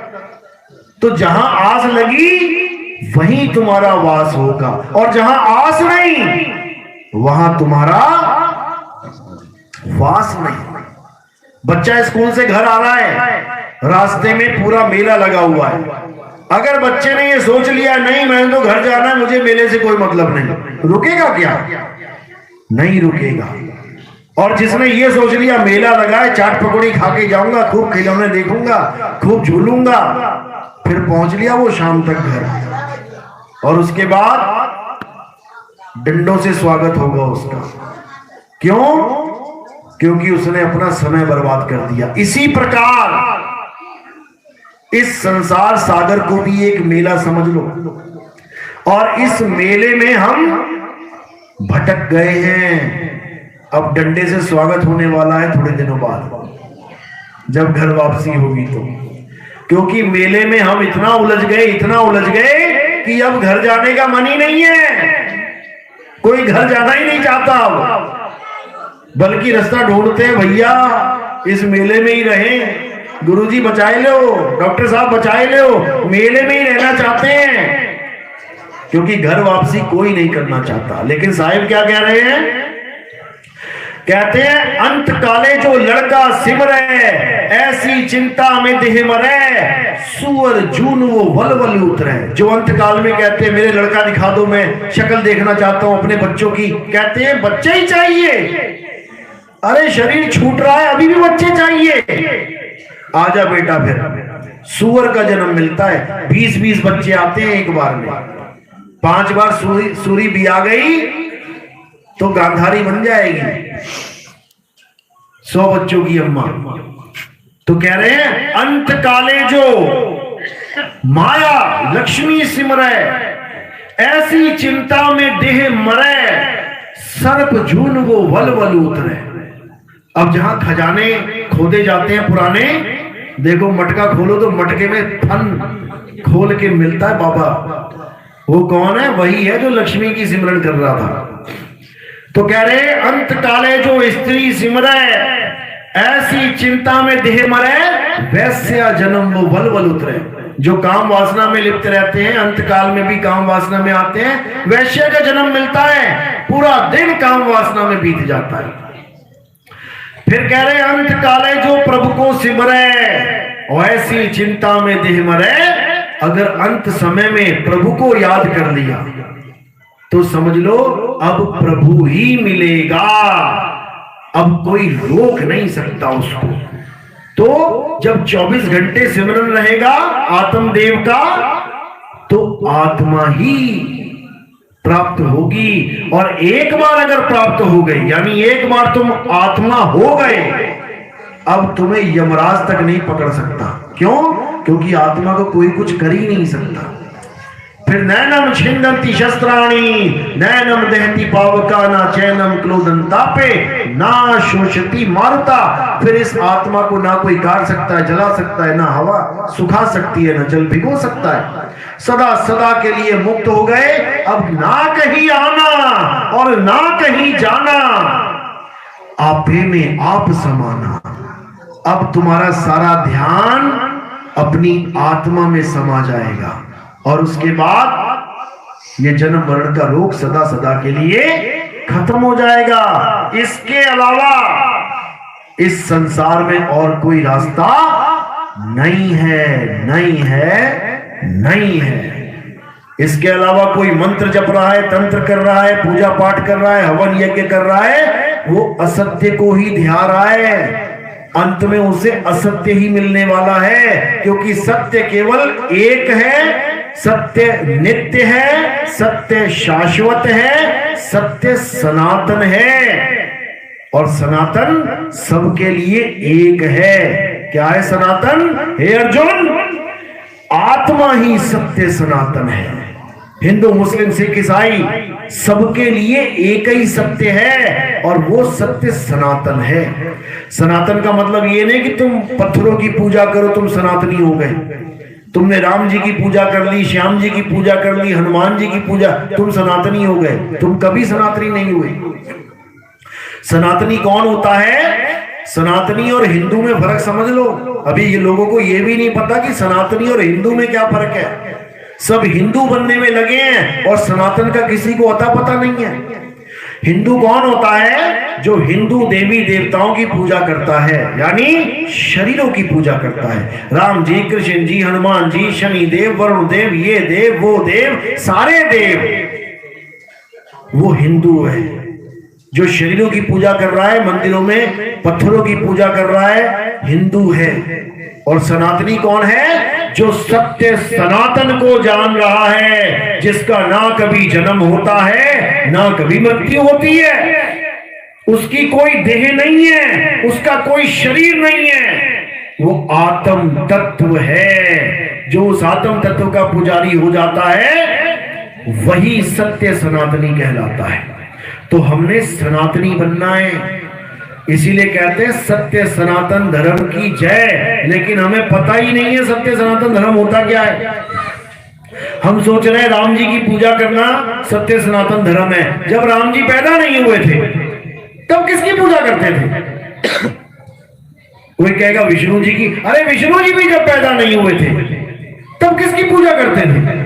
तो जहां आस लगी वहीं तुम्हारा वास होगा, और जहां आस नहीं वहां तुम्हारा वास नहीं। बच्चा स्कूल से घर आ रहा है, रास्ते में पूरा मेला लगा हुआ है। अगर बच्चे ने ये सोच लिया नहीं मैंने तो घर जाना है, मुझे मेले से कोई मतलब नहीं, रुकेगा क्या? नहीं रुकेगा। और जिसने ये सोच लिया मेला लगा है, चाट पकौड़ी खा के जाऊंगा, खूब खिलौने देखूंगा, खूब झूलूंगा, फिर पहुंच लिया वो शाम तक घर, और उसके बाद डंडों से स्वागत होगा उसका। क्यों? क्योंकि उसने अपना समय बर्बाद कर दिया। इसी प्रकार इस संसार सागर को भी एक मेला समझ लो, और इस मेले में हम भटक गए हैं। अब डंडे से स्वागत होने वाला है थोड़े दिनों बाद, जब घर वापसी होगी तो। क्योंकि मेले में हम इतना उलझ गए कि अब घर जाने का मन ही नहीं है, कोई घर जाना ही नहीं चाहता अब, बल्कि रास्ता ढूंढते हैं भैया इस मेले में ही रहें, गुरुजी बचाए लो, डॉक्टर साहब बचाए लो, मेले में ही रहना चाहते हैं, क्योंकि घर वापसी कोई नहीं करना चाहता। लेकिन साहिब क्या कह रहे हैं? कहते हैं अंत काले जो लड़का सिमरे, ऐसी चिंता में देह मरे, सुअर जून वो वलवल उतरे। जो अंत काल में कहते हैं मेरे लड़का दिखा दो, मैं शक्ल देखना चाहता हूं अपने बच्चों की, कहते हैं बच्चे ही चाहिए। अरे शरीर छूट रहा है, अभी भी बच्चे चाहिए। आजा बेटा, फिर सूअर का जन्म मिलता है। 20-20 बच्चे आते हैं एक बार में। 5 बार सूरी भी आ गई तो गांधारी बन जाएगी, 100 बच्चों की अम्मा। तो कह रहे हैं अंत काले जो माया लक्ष्मी सिमरै, ऐसी चिंता में देह मरे, सर्प झून वो वल वल उतरे। अब जहां खजाने खोदे जाते हैं पुराने, देखो मटका खोलो तो मटके में फन खोल के मिलता है बाबा। वो कौन है? वही है जो लक्ष्मी की सिमरन कर रहा था। तो कह रहे अंत काले जो स्त्री सिमरै, ऐसी चिंता में देह मरे, वैश्या जन्म वो वल वल उतरे। जो काम वासना में लिप्त रहते हैं, अंत काल में भी काम वासना में आते हैं, वैश्य का जन्म मिलता है, पूरा दिन काम वासना में बीत जाता है। फिर कह रहे अंत काले जो प्रभु को सिमरै, और ऐसी चिंता में देह मरे। अगर अंत समय में प्रभु को याद कर लिया तो समझ लो अब प्रभु ही मिलेगा, अब कोई रोक नहीं सकता उसको। तो जब 24 घंटे सिमरन रहेगा आत्मदेव का, तो आत्मा ही प्राप्त होगी। और एक बार अगर प्राप्त हो गई, यानी एक बार तुम आत्मा हो गए, अब तुम्हें यमराज तक नहीं पकड़ सकता। क्यों? क्योंकि आत्मा को कोई कुछ कर ही नहीं सकता। फिर नैनम छिंदंती शस्त्राणी, नैनम दहती पावका, ना चैनम क्लोदंतापे, ना शोषती मारुता। फिर इस आत्मा को ना कोई काट सकता है, जला सकता है, ना हवा सुखा सकती है, ना जल भिगो सकता है। सदा सदा के लिए मुक्त हो गए, अब ना कहीं आना और ना कहीं जाना, आपे में आप समाना। अब तुम्हारा सारा ध्यान अपनी आत्मा में समा जाएगा, और उसके बाद ये जन्म मरण का रोग सदा सदा के लिए खत्म हो जाएगा। इसके अलावा इस संसार में और कोई रास्ता नहीं है, नहीं है, नहीं है। इसके अलावा कोई मंत्र जप रहा है, तंत्र कर रहा है, पूजा पाठ कर रहा है, हवन यज्ञ कर रहा है, वो असत्य को ही ध्या रहा है। अंत में उसे असत्य ही मिलने वाला है, क्योंकि सत्य केवल एक है, सत्य नित्य है, सत्य शाश्वत है, सत्य सनातन है, और सनातन सबके लिए एक है। क्या है सनातन? हे अर्जुन, आत्मा ही सत्य सनातन है। हिंदू मुस्लिम सिख ईसाई सबके लिए एक ही सत्य है, और वो सत्य सनातन है। सनातन का मतलब ये नहीं कि तुम पत्थरों की पूजा करो तुम सनातनी हो गए। तुमने राम जी की पूजा कर ली, श्याम जी की पूजा कर ली, हनुमान जी की पूजा, तुम सनातनी हो गए। तुम कभी सनातनी नहीं हुए। सनातनी कौन होता है? सनातनी और हिंदू में फर्क समझ लो। अभी ये लोगों को ये भी नहीं पता कि सनातनी और हिंदू में क्या फर्क है। सब हिंदू बनने में लगे हैं और सनातन का किसी को अता पता नहीं है। हिंदू कौन होता है? जो हिंदू देवी देवताओं की पूजा करता है, यानी शरीरों की पूजा करता है। राम जी, कृष्ण जी, हनुमान जी, शनि देव, वरुण देव, ये देव, वो देव, सारे देव, वो हिंदू है। जो शरीरों की पूजा कर रहा है, मंदिरों में पत्थरों की पूजा कर रहा है, हिंदू है। और सनातनी कौन है? जो सत्य सनातन को जान रहा है, जिसका ना कभी जन्म होता है ना कभी मृत्यु होती है, उसकी कोई देह नहीं है, उसका कोई शरीर नहीं है, वो आत्म तत्व है। जो उस आत्म तत्व का पुजारी हो जाता है वही सत्य सनातनी कहलाता है। तो हमने सनातनी बनना है, इसीलिए कहते हैं सत्य सनातन धर्म की जय। लेकिन हमें पता ही नहीं है सत्य सनातन धर्म होता क्या है। हम सोच रहे हैं राम जी की पूजा करना सत्य सनातन धर्म है। जब राम जी पैदा नहीं हुए थे तब किसकी पूजा करते थे? कोई कहेगा विष्णु जी की। अरे विष्णु जी भी जब पैदा नहीं हुए थे तब किसकी पूजा करते थे?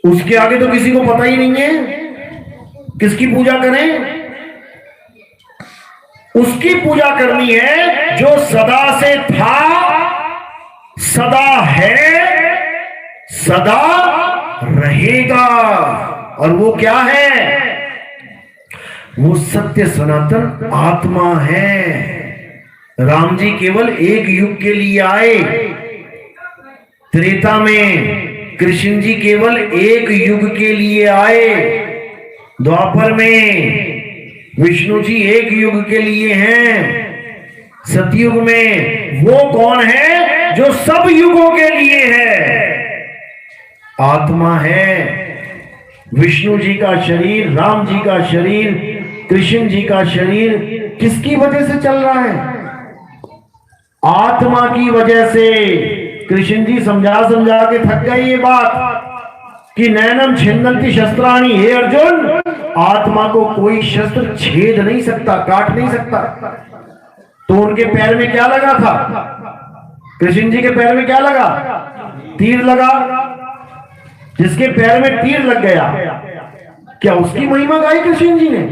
उसके आगे तो किसी को पता ही नहीं है किसकी पूजा करें। उसकी पूजा करनी है जो सदा से था, सदा है, सदा रहेगा। और वो क्या है? वो सत्य सनातन आत्मा है। राम जी केवल एक युग के लिए आए। त्रेता में कृष्ण जी केवल एक युग के लिए आए। द्वापर में विष्णु जी एक युग के लिए हैं। सतयुग में वो कौन है जो सब युगों के लिए है? आत्मा है। विष्णु जी का शरीर, राम जी का शरीर, कृष्ण जी का शरीर किसकी वजह से चल रहा है? आत्मा की वजह से। कृष्ण जी समझा समझा के थक गए ये बात कि नैनम छिन्नन्ति शस्त्राणि। हे अर्जुन, आत्मा को कोई शस्त्र छेद नहीं सकता, काट नहीं सकता। तो उनके पैर में क्या लगा था? कृष्ण जी के पैर में क्या लगा? तीर लगा। जिसके पैर में तीर लग गया, क्या उसकी महिमा गाई कृष्ण जी ने?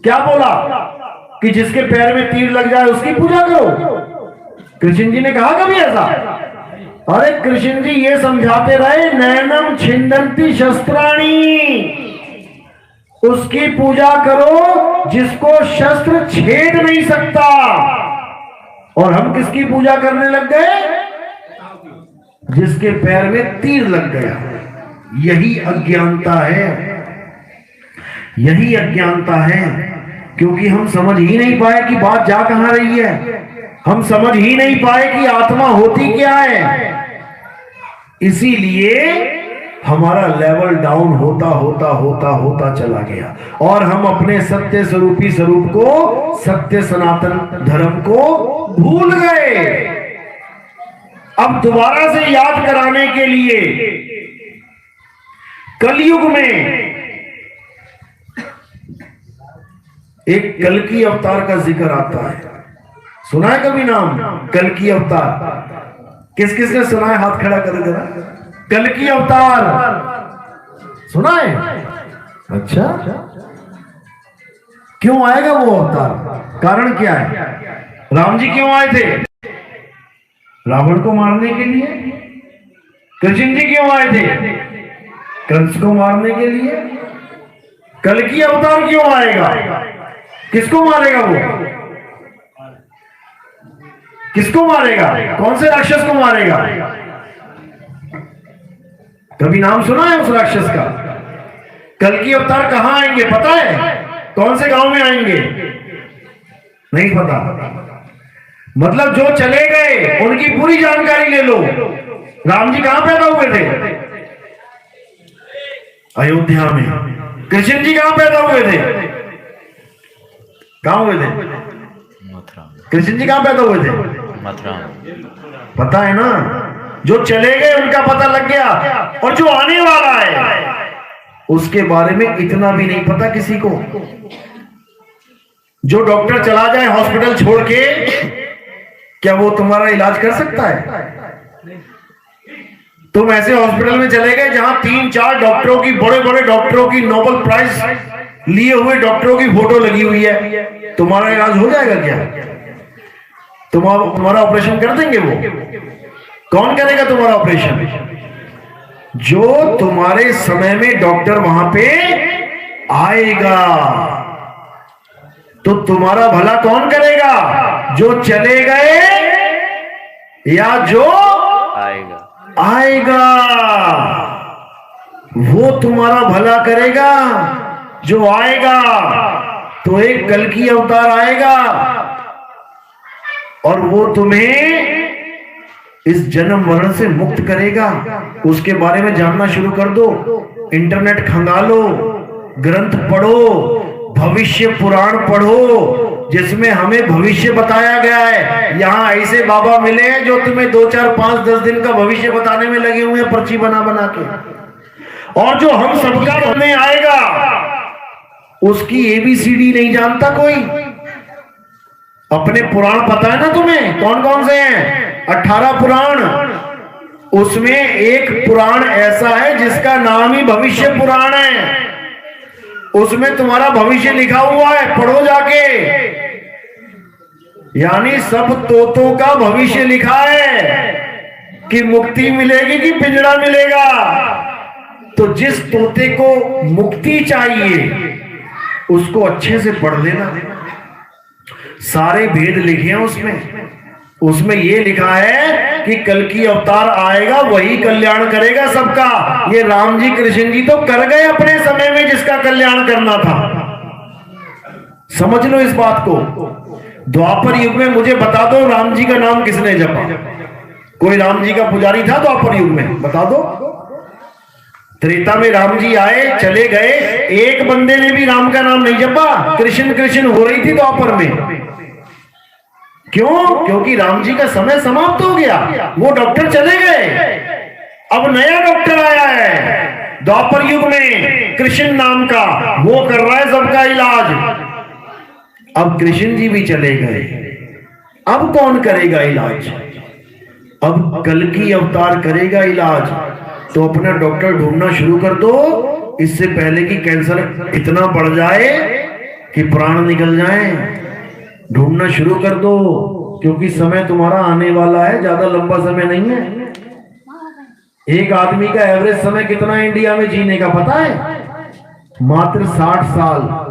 क्या बोला कि जिसके पैर में तीर लग जाए उसकी पूजा करो? कृष्ण जी ने कहा कभी ऐसा? अरे कृष्ण जी ये समझाते रहे, नैनम छिन्नन्ति शस्त्राणि, उसकी पूजा करो जिसको शस्त्र छेद नहीं सकता। और हम किसकी पूजा करने लग गए? जिसके पैर में तीर लग गया। यही अज्ञानता है, यही अज्ञानता है। क्योंकि हम समझ ही नहीं पाए कि बात जा कहां रही है। हम समझ ही नहीं पाए कि आत्मा होती क्या है। इसीलिए हमारा लेवल डाउन होता होता होता होता चला गया और हम अपने सत्य स्वरूपी स्वरूप को, सत्य सनातन धर्म को भूल गए। अब दोबारा से याद कराने के लिए कलयुग में एक कल्कि अवतार का जिक्र आता है। सुना है कभी नाम कल्कि अवतार? किस किस ने सुना है? हाथ खड़ा कर जरा। कल्कि अवतार सुना है? अच्छा, क्यों आएगा वो अवतार? कारण क्या है? राम जी क्यों आए थे? रावण को मारने के लिए। कृष्ण जी क्यों आए थे? कंस को मारने के लिए। कल्कि अवतार क्यों आएगा? किसको मारेगा वो? किसको मारेगा? कौन से राक्षस को मारेगा? कभी नाम सुना है उस राक्षस का? कल्कि अवतार कहां आएंगे पता है? कौन से गांव में आएंगे? नहीं पता। मतलब जो चले गए उनकी पूरी जानकारी ले लो। राम जी कहां पैदा हुए थे? अयोध्या में। कृष्ण जी कहां पैदा हुए थे? कहां हुए थे? कृष्ण जी कहां पैदा हुए थे?
मथुरा।
पता है ना? जो चले गए उनका पता लग गया और जो आने वाला है उसके बारे में इतना भी नहीं पता किसी को। जो डॉक्टर चला जाए हॉस्पिटल छोड़ के, क्या वो तुम्हारा इलाज कर सकता है? तुम ऐसे हॉस्पिटल में चले गए जहां 3-4 डॉक्टरों की, बड़े बड़े डॉक्टरों की, नोबेल प्राइज लिए हुए डॉक्टरों की फोटो लगी हुई है, तुम्हारा इलाज हो जाएगा क्या? तुम्हारा ऑपरेशन कर देंगे वो? कौन करेगा तुम्हारा ऑपरेशन? जो तुम्हारे समय में डॉक्टर वहां पे आएगा। तो तुम्हारा भला कौन करेगा? जो चले गए या जो आएगा? वो तुम्हारा भला करेगा जो आएगा। तो एक कल्कि अवतार आएगा और वो तुम्हें इस जन्म मरण से मुक्त करेगा। उसके बारे में जानना शुरू कर दो। इंटरनेट खंगालो, ग्रंथ पढ़ो, भविष्य पुराण पढ़ो, जिसमें हमें भविष्य बताया गया है। यहां ऐसे बाबा मिले हैं जो तुम्हें 2, 4, 5, 10 दिन का भविष्य बताने में लगे हुए हैं, पर्ची बना बना के। और जो हम सबका बनने आएगा उसकी ABCD नहीं जानता कोई। अपने पुराण पता है ना तुम्हें? कौन कौन से हैं? 18 पुराण। उसमें एक पुराण ऐसा है जिसका नाम ही भविष्य पुराण है। उसमें तुम्हारा भविष्य लिखा हुआ है, पढ़ो जाके। यानी सब तोतों का भविष्य लिखा है कि मुक्ति मिलेगी कि पिंजड़ा मिलेगा। तो जिस तोते को मुक्ति चाहिए उसको अच्छे से पढ़ लेना। सारे भेद लिखे हैं उसमें ये लिखा है कि कल की अवतार आएगा, वही कल्याण करेगा सबका। ये राम जी कृष्ण जी तो कर गए अपने समय में जिसका कल्याण करना था। समझ लो इस बात को। द्वापर युग में मुझे बता दो राम जी का नाम किसने जपा? कोई राम जी का पुजारी था द्वापर युग में? बता दो। त्रेता में राम जी आए चले गए, एक बंदे ने भी राम का नाम नहीं जपा। कृष्ण कृष्ण हो रही थी द्वापर में। क्यों? क्योंकि राम जी का समय समाप्त हो गया, वो डॉक्टर चले गए, अब नया डॉक्टर आया है द्वापर युग में कृष्ण नाम का, वो कर रहा है सबका इलाज। अब कृष्ण जी भी चले गए, अब कौन करेगा इलाज? अब कल की अवतार करेगा इलाज। तो अपना डॉक्टर ढूंढना शुरू कर दो, इससे पहले कि कैंसर इतना बढ़ जाए कि प्राण निकल जाए। ढूंढना शुरू कर दो, क्योंकि समय तुम्हारा आने वाला है, ज्यादा लंबा समय नहीं है। एक आदमी का एवरेज समय कितना है इंडिया में जीने का पता है? मात्र 60 साल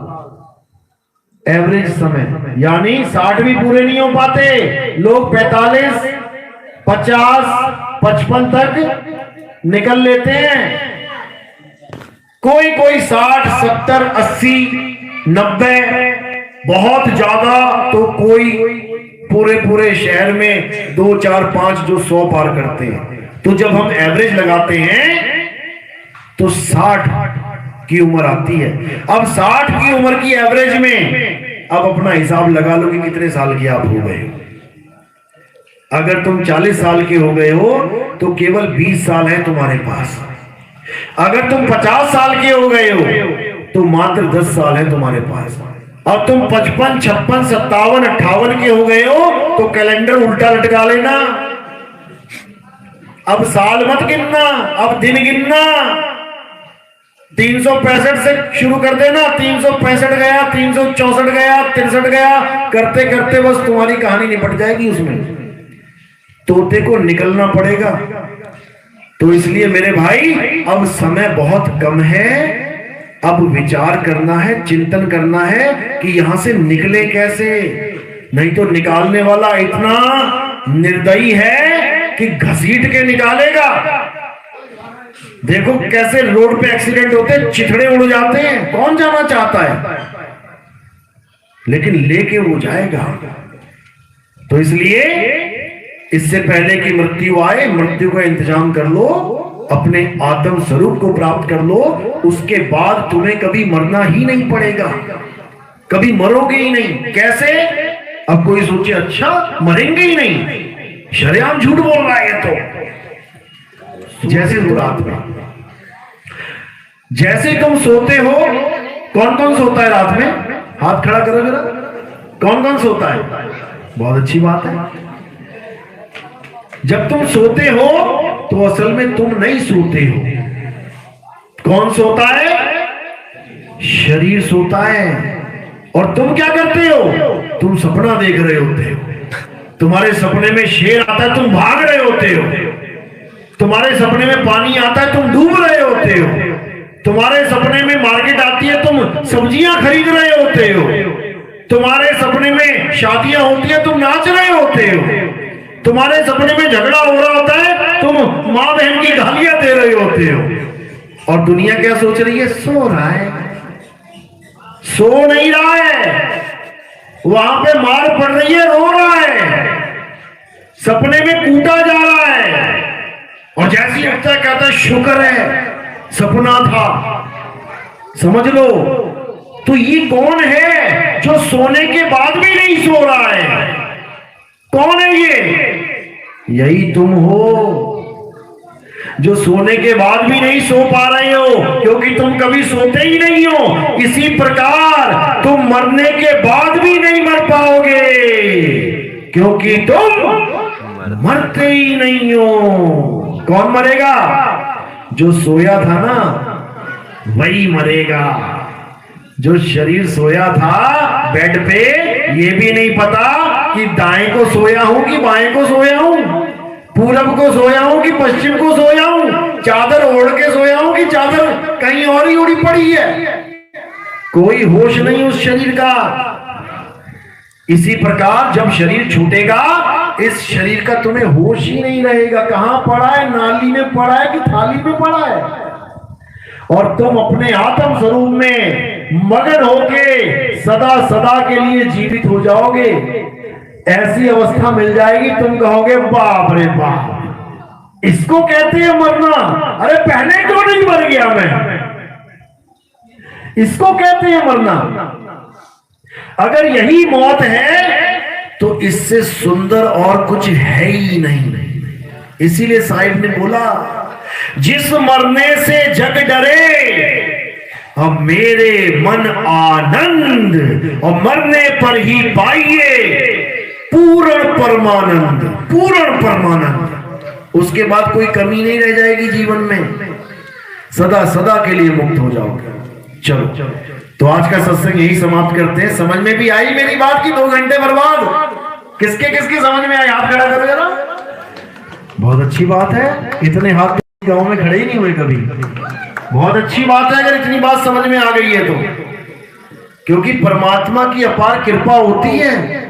एवरेज समय, यानी 60 भी पूरे नहीं हो पाते। लोग 45, 50, 55 तक निकल लेते हैं। कोई 60, 70, 80, 90, बहुत ज्यादा तो कोई पूरे शहर में 2, 4, 5 जो 100 पार करते हैं। तो जब हम एवरेज लगाते हैं तो 60 की उम्र आती है। अब 60 की उम्र की एवरेज में अब अपना हिसाब लगा लो कि कितने साल के आप हो गए हो। अगर तुम 40 साल के हो गए हो तो केवल 20 साल है तुम्हारे पास। अगर तुम 50 साल के हो गए हो तो मात्र 10 साल है तुम्हारे पास। अब तुम 55, 56, 57, 58 के हो गए हो तो कैलेंडर उल्टा लटका लेना। अब साल मत गिनना, अब दिन गिनना। 365 से शुरू कर देना। 365 गया, 364 गया, 63 गया, करते करते बस तुम्हारी कहानी निपट जाएगी। उसमें तोते को निकलना पड़ेगा। तो इसलिए मेरे भाई अब समय बहुत कम है, अब विचार करना है, चिंतन करना है कि यहां से निकले कैसे। नहीं तो निकालने वाला इतना निर्दयी है कि घसीट के निकालेगा। देखो कैसे रोड पे एक्सीडेंट होते, चिथड़े उड़ जाते हैं, कौन जाना चाहता है, लेकिन लेके वो जाएगा। तो इसलिए इससे पहले कि मृत्यु आए, मृत्यु का इंतजाम कर लो, अपने आत्म स्वरूप को प्राप्त कर लो। उसके बाद तुम्हें कभी मरना ही नहीं पड़ेगा, कभी मरोगे ही नहीं। कैसे? अब कोई सोचे अच्छा मरेंगे ही नहीं, शरेआम झूठ बोल रहा है। तो जैसे रात में, जैसे तुम सोते हो, कौन कौन सोता है रात में? हाथ खड़ा करो जरा, कौन कौन सोता है? बहुत अच्छी बात है। जब तुम सोते हो तो असल में तुम नहीं सोते हो। कौन सोता है? शरीर सोता है। और तुम क्या करते हो? तुम सपना देख रहे होते हो। तुम्हारे सपने में शेर आता है, तुम भाग रहे होते हो। तुम्हारे सपने में पानी आता है, तुम डूब रहे होते हो। तुम्हारे सपने में मार्केट आती है, तुम सब्जियां खरीद रहे होते हो। तुम्हारे सपने में शादियां होती है, तुम नाच रहे होते हो। तुम्हारे सपने में झगड़ा हो रहा होता है, तुम मां बहन की गालियां दे रहे होते हो। और दुनिया क्या सोच रही है? सो रहा है। सो नहीं रहा है, वहां पे मार पड़ रही है, रो रहा है, सपने में कूटा जा रहा है। और जैसी उठता है कहता है शुक्र है सपना था। समझ लो। तो ये कौन है जो सोने के बाद भी नहीं सो रहा है? कौन है ये? यही तुम हो जो सोने के बाद भी नहीं सो पा रहे हो, क्योंकि तुम कभी सोते ही नहीं हो। इसी प्रकार तुम मरने के बाद भी नहीं मर पाओगे, क्योंकि तुम मरते ही नहीं हो। कौन मरेगा? जो सोया था ना वही मरेगा। जो शरीर सोया था बेड पे, ये भी नहीं पता कि दाएं को सोया हूं कि बाएं को सोया हूं, पूरब को सोया हूं कि पश्चिम को सोया हूं, चादर ओढ़ के सोया हूं कि चादर कहीं और ही उड़ी पड़ी है। कोई होश नहीं उस शरीर का। इसी प्रकार जब शरीर छूटेगा, इस शरीर का तुम्हें होश ही नहीं रहेगा, कहां पड़ा है, नाली में पड़ा है कि थाली में पड़ा है, और तुम अपने आत्म स्वरूप में मगन होके सदा सदा के लिए जीवित हो जाओगे। ऐसी अवस्था मिल जाएगी, तुम कहोगे बाप रे बाप, इसको कहते हैं मरना। अरे पहले क्यों नहीं मर गया मैं, इसको कहते हैं मरना। अगर यही मौत है तो इससे सुंदर और कुछ है ही नहीं। इसीलिए साहिब ने बोला, जिस मरने से जग डरे अब मेरे मन आनंद, और मरने पर ही पाइए पूर्ण परमानंद, पूर्ण परमानंद। उसके बाद कोई कमी नहीं रह जाएगी जीवन में, सदा सदा के लिए मुक्त हो जाओगे। चलो तो आज का सत्संग यही समाप्त करते हैं। समझ में भी आई मेरी बात की 2 घंटे बर्बाद? किसके किसके समझ में आई, हाथ खड़ा करो जरा। बहुत अच्छी बात है, इतने हाथ गांव में खड़े ही नहीं हुए कभी। बहुत अच्छी बात है अगर इतनी बात समझ में आ गई है तो, क्योंकि परमात्मा की अपार कृपा होती है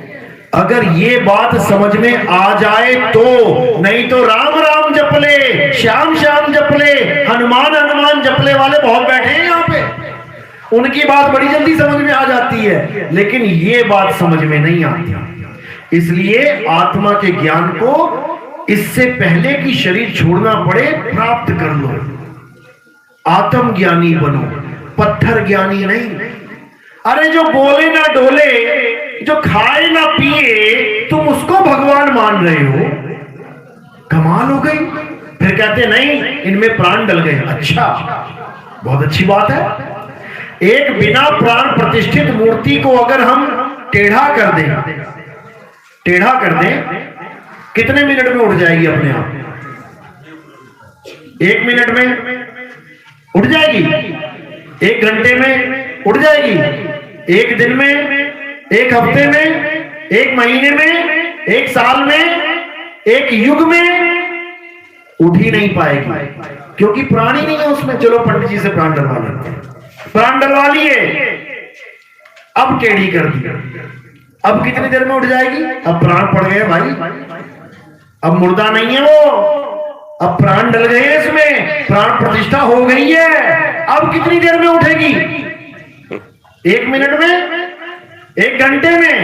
अगर ये बात समझ में आ जाए तो। नहीं तो राम राम जप ले, श्याम श्याम जप ले, हनुमान हनुमान जपले वाले बहुत बैठे हैं यहाँ पे, उनकी बात बड़ी जल्दी समझ में आ जाती है, लेकिन ये बात समझ में नहीं आती। इसलिए आत्मा के ज्ञान को इससे पहले कि शरीर छोड़ना पड़े प्राप्त कर लो। आत्म ज्ञानी बनो, पत्थर ज्ञानी नहीं। अरे जो बोले ना डोले, जो खाए ना पिए, तुम उसको भगवान मान रहे हो, कमाल हो गई। फिर कहते नहीं इनमें प्राण डल गए। अच्छा, बहुत अच्छी बात है। एक बिना प्राण प्रतिष्ठित मूर्ति को अगर हम टेढ़ा कर दें, टेढ़ा कर दें, कितने मिनट में उठ जाएगी अपने आप? 1 मिनट में उठ जाएगी, 1 घंटे में उठ जाएगी, 1 दिन में, 1 हफ्ते में, 1 महीने में, 1 साल में, 1 युग में उठ ही नहीं पाएगी, क्योंकि प्राण ही नहीं है उसमें। चलो पंडित जी से प्राण डलवा लेते हैं, प्राण डलवा लिए, अब टेढ़ी कर दी, अब कितनी देर में उठ जाएगी? अब प्राण पड़ गए भाई, अब मुर्दा नहीं है वो, अब प्राण डल गए इसमें, प्राण प्रतिष्ठा हो गई है। अब कितनी देर में उठेगी? 1 मिनट में, 1 घंटे में,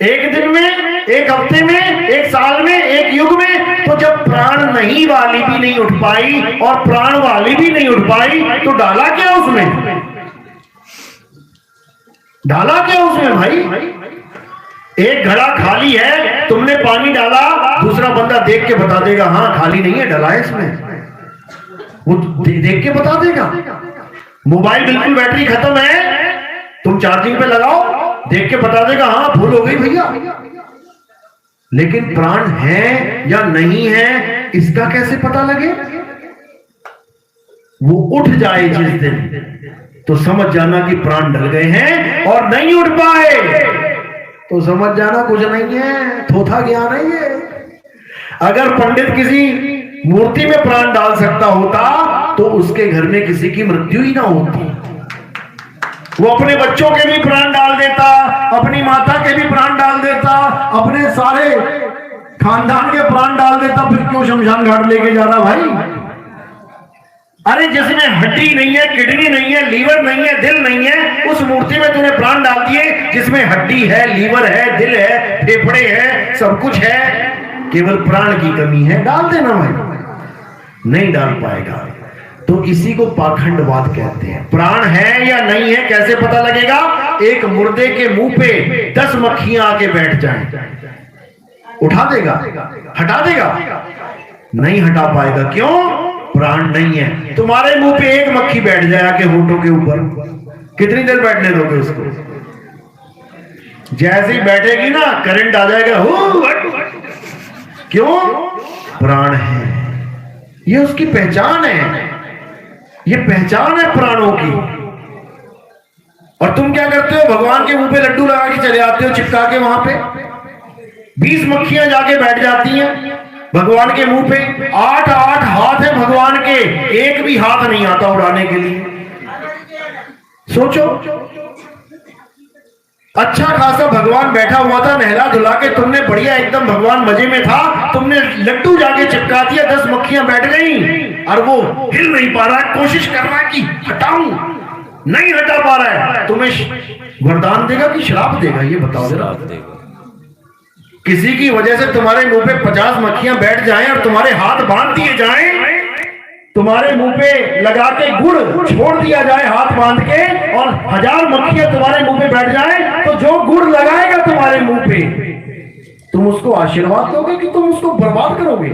1 दिन में, 1 हफ्ते में, 1 साल में, 1 युग में। तो जब प्राण नहीं वाली भी नहीं उठ पाई और प्राण वाली भी नहीं उठ पाई, तो डाला क्या उसमें? डाला क्या उसमें भाई? एक घड़ा खाली है, तुमने पानी डाला, दूसरा बंदा देख के बता देगा हाँ खाली नहीं है, डला है इसमें, वो देख के बता देगा। मोबाइल बिल्कुल बैटरी खत्म है, तुम चार्जिंग पे लगाओ, देख के बता देगा हाँ फुल हो गई भैया। लेकिन प्राण है या नहीं है इसका कैसे पता लगे? वो उठ जाए जिस दिन, तो समझ जाना कि प्राण डल गए हैं, और नहीं उठ पाए तो समझ जाना कुछ नहीं है, थोथा ज्ञान है ये। अगर पंडित किसी मूर्ति में प्राण डाल सकता होता तो उसके घर में किसी की मृत्यु ही ना होती। वो अपने बच्चों के भी प्राण डाल देता, अपनी माता के भी प्राण डाल देता, अपने सारे खानदान के प्राण डाल देता। फिर क्यों शमशान घाट लेके जा रहा भाई? अरे जिसमें हड्डी नहीं है, किडनी नहीं है, लीवर नहीं है, दिल नहीं है, उस मूर्ति में तूने प्राण डाल दिए जिसमें हड्डी है, लीवर है, दिल है, फेफड़े है, सब कुछ है, केवल प्राण की कमी है, डाल देना भाई। नहीं डाल पाएगा। तो इसी को पाखंडवाद कहते हैं। प्राण है या नहीं है कैसे पता लगेगा? एक मुर्दे के मुंह पे 10 मक्खियां आके बैठ जाएं, उठा देगा? हटा देगा? नहीं हटा पाएगा। क्यों? प्राण नहीं है। तुम्हारे मुंह पे एक मक्खी बैठ जाए आके होठों के ऊपर, कितनी देर बैठने दोगे उसको? जैसे ही बैठेगी ना करंट आ जाएगा। क्यों? प्राण है, ये उसकी पहचान है, ये पहचान है प्राणों की। और तुम क्या करते हो? भगवान के मुंह पे लड्डू लगा के चले आते हो, चिपका के वहां पे 20 मक्खियां जाके बैठ जाती हैं भगवान के मुंह पे। 8 हाथ है भगवान के, एक भी हाथ नहीं आता उड़ाने के लिए। सोचो, अच्छा खासा भगवान बैठा हुआ था, नहला धुला के तुमने बढ़िया एकदम भगवान मजे में था, तुमने लड्डू जाके चिपका दिया, 10 मक्खियां बैठ गई और वो हिल नहीं पा रहा है, कोशिश कर रहा है कि हटाऊं, नहीं हटा पा रहा है। तुम्हें वरदान देगा कि श्राप देगा, ये बताओ जरा। किसी की वजह से तुम्हारे मुंह पे 50 मक्खियां बैठ जाएं और तुम्हारे हाथ बांध दिए जाएं, तुम्हारे मुंह पे लगा के गुड़ छोड़ दिया जाए हाथ बांध के, और 1000 मक्खियां तुम्हारे मुंह पे बैठ जाए, तो जो गुड़ लगाएगा तुम्हारे मुंह पे, तुम उसको आशीर्वाद दोगे कि तुम उसको बर्बाद करोगे?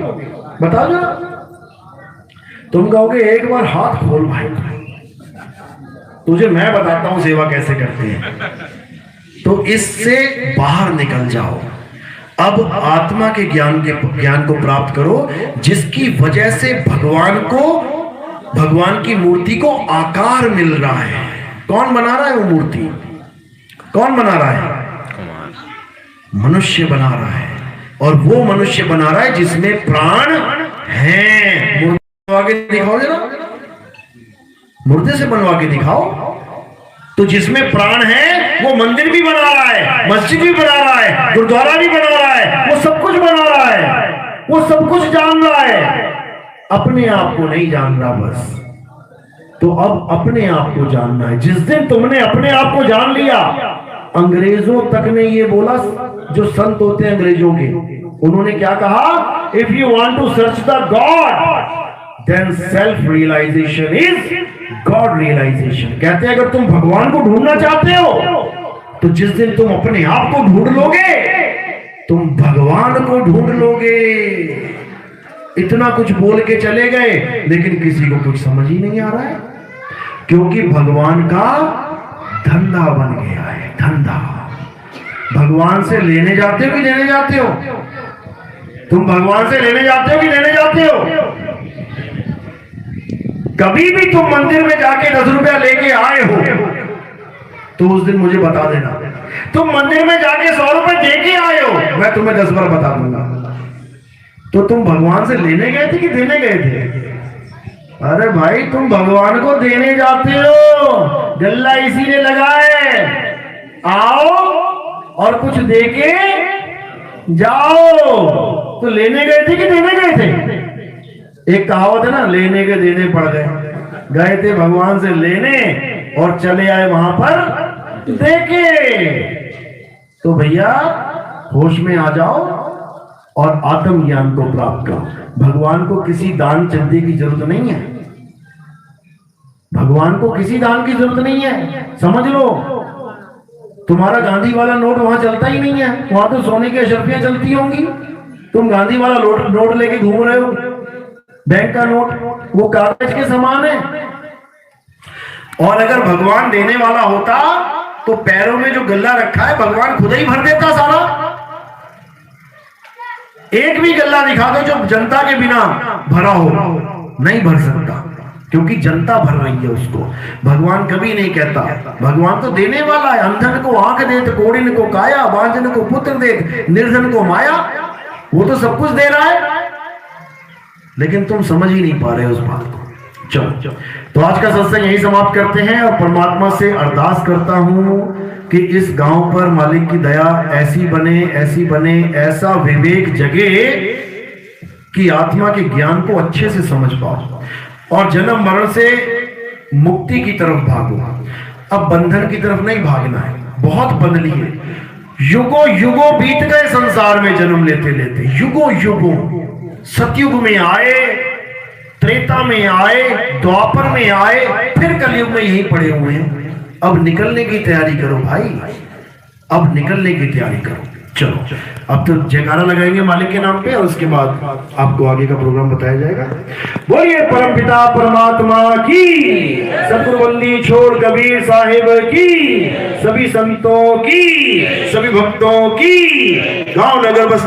बताओ जरा। तुम कहोगे एक बार हाथ खोल भाई, तुझे मैं बताता हूं सेवा कैसे करते हैं, तो इससे बाहर निकल जाओ। अब आत्मा के ज्ञान को प्राप्त करो, जिसकी वजह से भगवान की मूर्ति को आकार मिल रहा है। कौन बना रहा है वो मूर्ति? कौन बना रहा है? मनुष्य बना रहा है, और वो मनुष्य बना रहा है जिसमें प्राण है। मुर्दे आगे दिखाओ जरा, मुर्दे से बनवा के दिखाओ। तो जिसमें प्राण है वो मंदिर भी बना रहा है, मस्जिद भी बना रहा है, गुरुद्वारा भी बना रहा है, वो सब कुछ बना रहा है, वो सब कुछ जान रहा है, अपने आप को नहीं जान रहा बस। तो अब अपने आप को जानना है। जिस दिन तुमने अपने आप को जान लिया, अंग्रेजों तक ने ये बोला, जो संत होते हैं अंग्रेजों के, उन्होंने क्या कहा? If you want to search the god then self realisation is god realisation. कहते हैं अगर तुम भगवान को ढूंढना चाहते हो, तो जिस दिन तुम अपने आप को ढूंढ लोगे, तुम भगवान को ढूंढ लोगे। इतना कुछ बोल के चले गए, लेकिन किसी को कुछ समझ ही नहीं आ रहा है, क्योंकि भगवान का धंधा बन गया है। धंधा। भगवान से लेने जाते हो कि देने जाते हो? तुम भगवान से लेने जाते हो कि देने जाते हो? कभी भी तुम मंदिर में जाके 10 रुपया लेके आए हो, तो उस दिन मुझे बता देना। तुम मंदिर में जाके 100 रुपए दे के आए हो, मैं तुम्हें 10 बार बता दूंगा। तो तुम भगवान से लेने गए थे कि देने गए थे? अरे भाई, तुम भगवान को देने जाते हो, गल्ला इसीलिए लगा है। आओ और कुछ दे के जाओ। तो लेने गए थे कि देने गए थे? एक कहावत है ना, लेने के देने पड़ गए। गए थे भगवान से लेने और चले आए वहां पर देके। तो भैया होश में आ जाओ और आत्म ज्ञान को प्राप्त करो। भगवान को किसी दान चंदे की जरूरत नहीं है। भगवान को किसी दान की जरूरत नहीं है, समझ लो। तुम्हारा गांधी वाला नोट वहां चलता ही नहीं है, वहां तो सोने की अशर्फियां चलती होंगी। तुम गांधी वाला नोट लेके घूम रहे हो, बैंक का नोट, वो कागज के समान है। और अगर भगवान देने वाला होता, तो पैरों में जो गल्ला रखा है भगवान खुद ही भर देता सारा। एक भी गल्ला दिखा दो जो जनता के बिना भरा हो, नहीं भर सकता, क्योंकि जनता भर रही है उसको। भगवान कभी नहीं कहता, भगवान तो देने वाला है। अंधन को आंख दे, कोड़िन को काया, बांझन को पुत्र दे, निर्धन को माया। वो तो सब कुछ दे रहा है, लेकिन तुम समझ ही नहीं पा रहे उस बात को। चलो, तो आज का सत्संग यही समाप्त करते हैं, और परमात्मा से अरदास करता हूं कि इस गांव पर मालिक की दया ऐसी बने, ऐसा विवेक जगे कि आत्मा के ज्ञान को अच्छे से समझ पाओ और जन्म मरण से मुक्ति की तरफ भागो। अब बंधन की तरफ नहीं भागना है, बहुत बंध लिए। युगों युगों बीत गए संसार में जन्म लेते लेते, युगों युगों। सतयुग में आए, त्रेता में आए, द्वापर में आए, फिर कलयुग में यही पड़े हुए हैं। अब निकलने की तैयारी करो भाई, अब निकलने की तैयारी करो। चलो, अब तो जयकारा लगाएंगे मालिक के नाम पे, और उसके बाद आपको आगे का प्रोग्राम बताया जाएगा। बोलिए परमपिता परमात्मा की, सतगुरुवंदी छोड़ कबीर साहिब की, सभी संतों की, सभी भक्तों की, गांव नगर बस